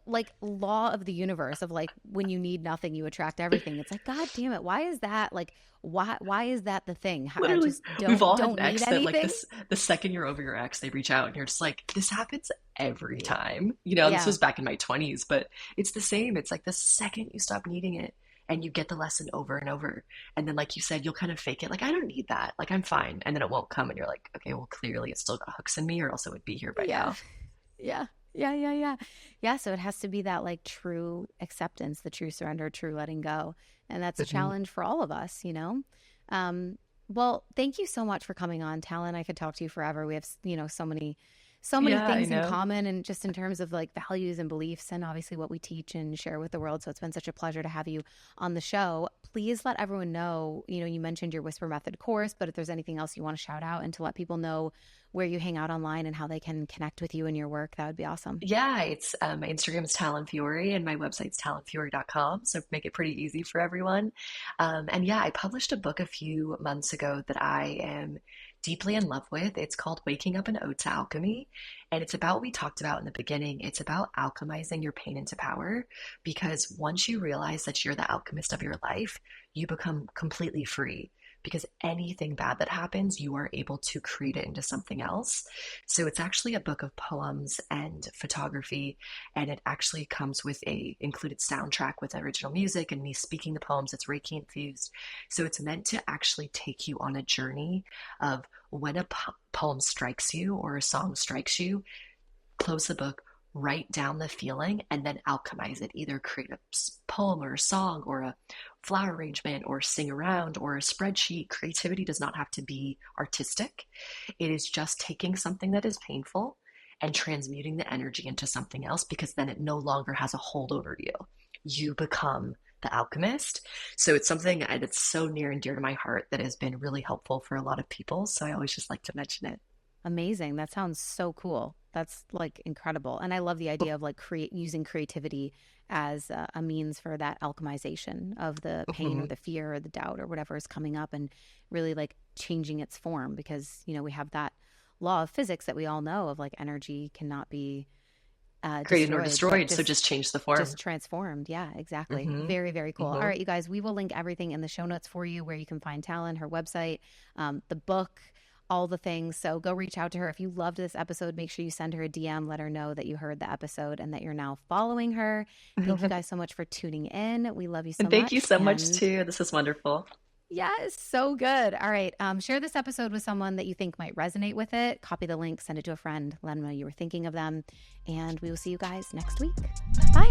S1: like law of the universe of like, when you need nothing you attract everything. It's like, god damn it, why is that, like, why is that the thing? I
S2: Literally,
S1: just
S2: we've all had an
S1: don't need
S2: ex that like
S1: anything.
S2: this, the second you're over your ex, they reach out and you're just like, this happens every time. This
S1: Yeah,
S2: was back in my 20s, but it's the same. It's like the second you stop needing it and you get the lesson over and over. And then, like you said, you'll kind of fake it. Like, I don't need that. Like, I'm fine. And then it won't come. And you're like, okay, well, clearly it still got hooks in me or else it would be here by
S1: yeah,
S2: now.
S1: yeah, yeah. So it has to be that like true acceptance, the true surrender, true letting go. And that's a
S2: Hmm.
S1: challenge for all of us, you know? Um, well, thank you so much for coming on, Talyn. I could talk to you forever. We have, so many
S2: Yeah, I
S1: things in
S2: know.
S1: common, and just in terms of like values and beliefs and obviously what we teach and share with the world. So it's been such a pleasure to have you on the show. Please let everyone know, you mentioned your Whisper Method course, but if there's anything else you want to shout out and to let people know where you hang out online and how they can connect with you and your work, that would be awesome.
S2: Yeah, it's my Instagram is Talyn Fiore and my website's talynfiore.com. So make it pretty easy for everyone. And yeah, I published a book a few months ago that I am deeply in love with. It's called Waking Up an Ode to Alchemy. And it's about what we talked about in the beginning. It's about alchemizing your pain into power, because once you realize that you're the alchemist of your life, you become completely free. Because anything bad that happens, you are able to create it into something else. So it's actually a book of poems and photography, and it actually comes with a included soundtrack with original music and me speaking the poems. It's Reiki infused. So it's meant to actually take you on a journey of when a poem strikes you or a song strikes you, close the book, write down the feeling, and then alchemize it. Either create a poem or a song or a flower arrangement or sing around or a spreadsheet. Creativity does not have to be artistic. It is just taking something that is painful and transmuting the energy into something else, because then it no longer has a hold over you. You become the alchemist. So it's something that's so near and dear to my heart that has been really helpful for a lot of people. So I always just like to mention it.
S1: Amazing. That sounds so cool. That's like incredible. And I love the idea of like using creativity as a means for that alchemization of the pain or
S2: Mhm.
S1: the fear or the doubt or whatever is coming up, and really like changing its form, because, we have that law of physics that we all know of like energy cannot be
S2: Created nor
S1: destroyed, but
S2: destroyed, so just change the form.
S1: just transformed. Yeah, exactly.
S2: Hmm.
S1: Very, very cool. All
S2: Hmm.
S1: right, you guys, we will link everything in the show notes for you, where you can find Talyn, her website, the book, all the things. So go reach out to her. If you loved this episode, make sure you send her a DM, let her know that you heard the episode and that you're now following her. Thank you guys so much for tuning in. We love you so
S2: And thank you
S1: much.
S2: so much
S1: And
S2: too. This is wonderful.
S1: yes, so good. All right. Share this episode with someone that you think might resonate with it. Copy the link, send it to a friend, let them know you were thinking of them. And we will see you guys next week. Bye.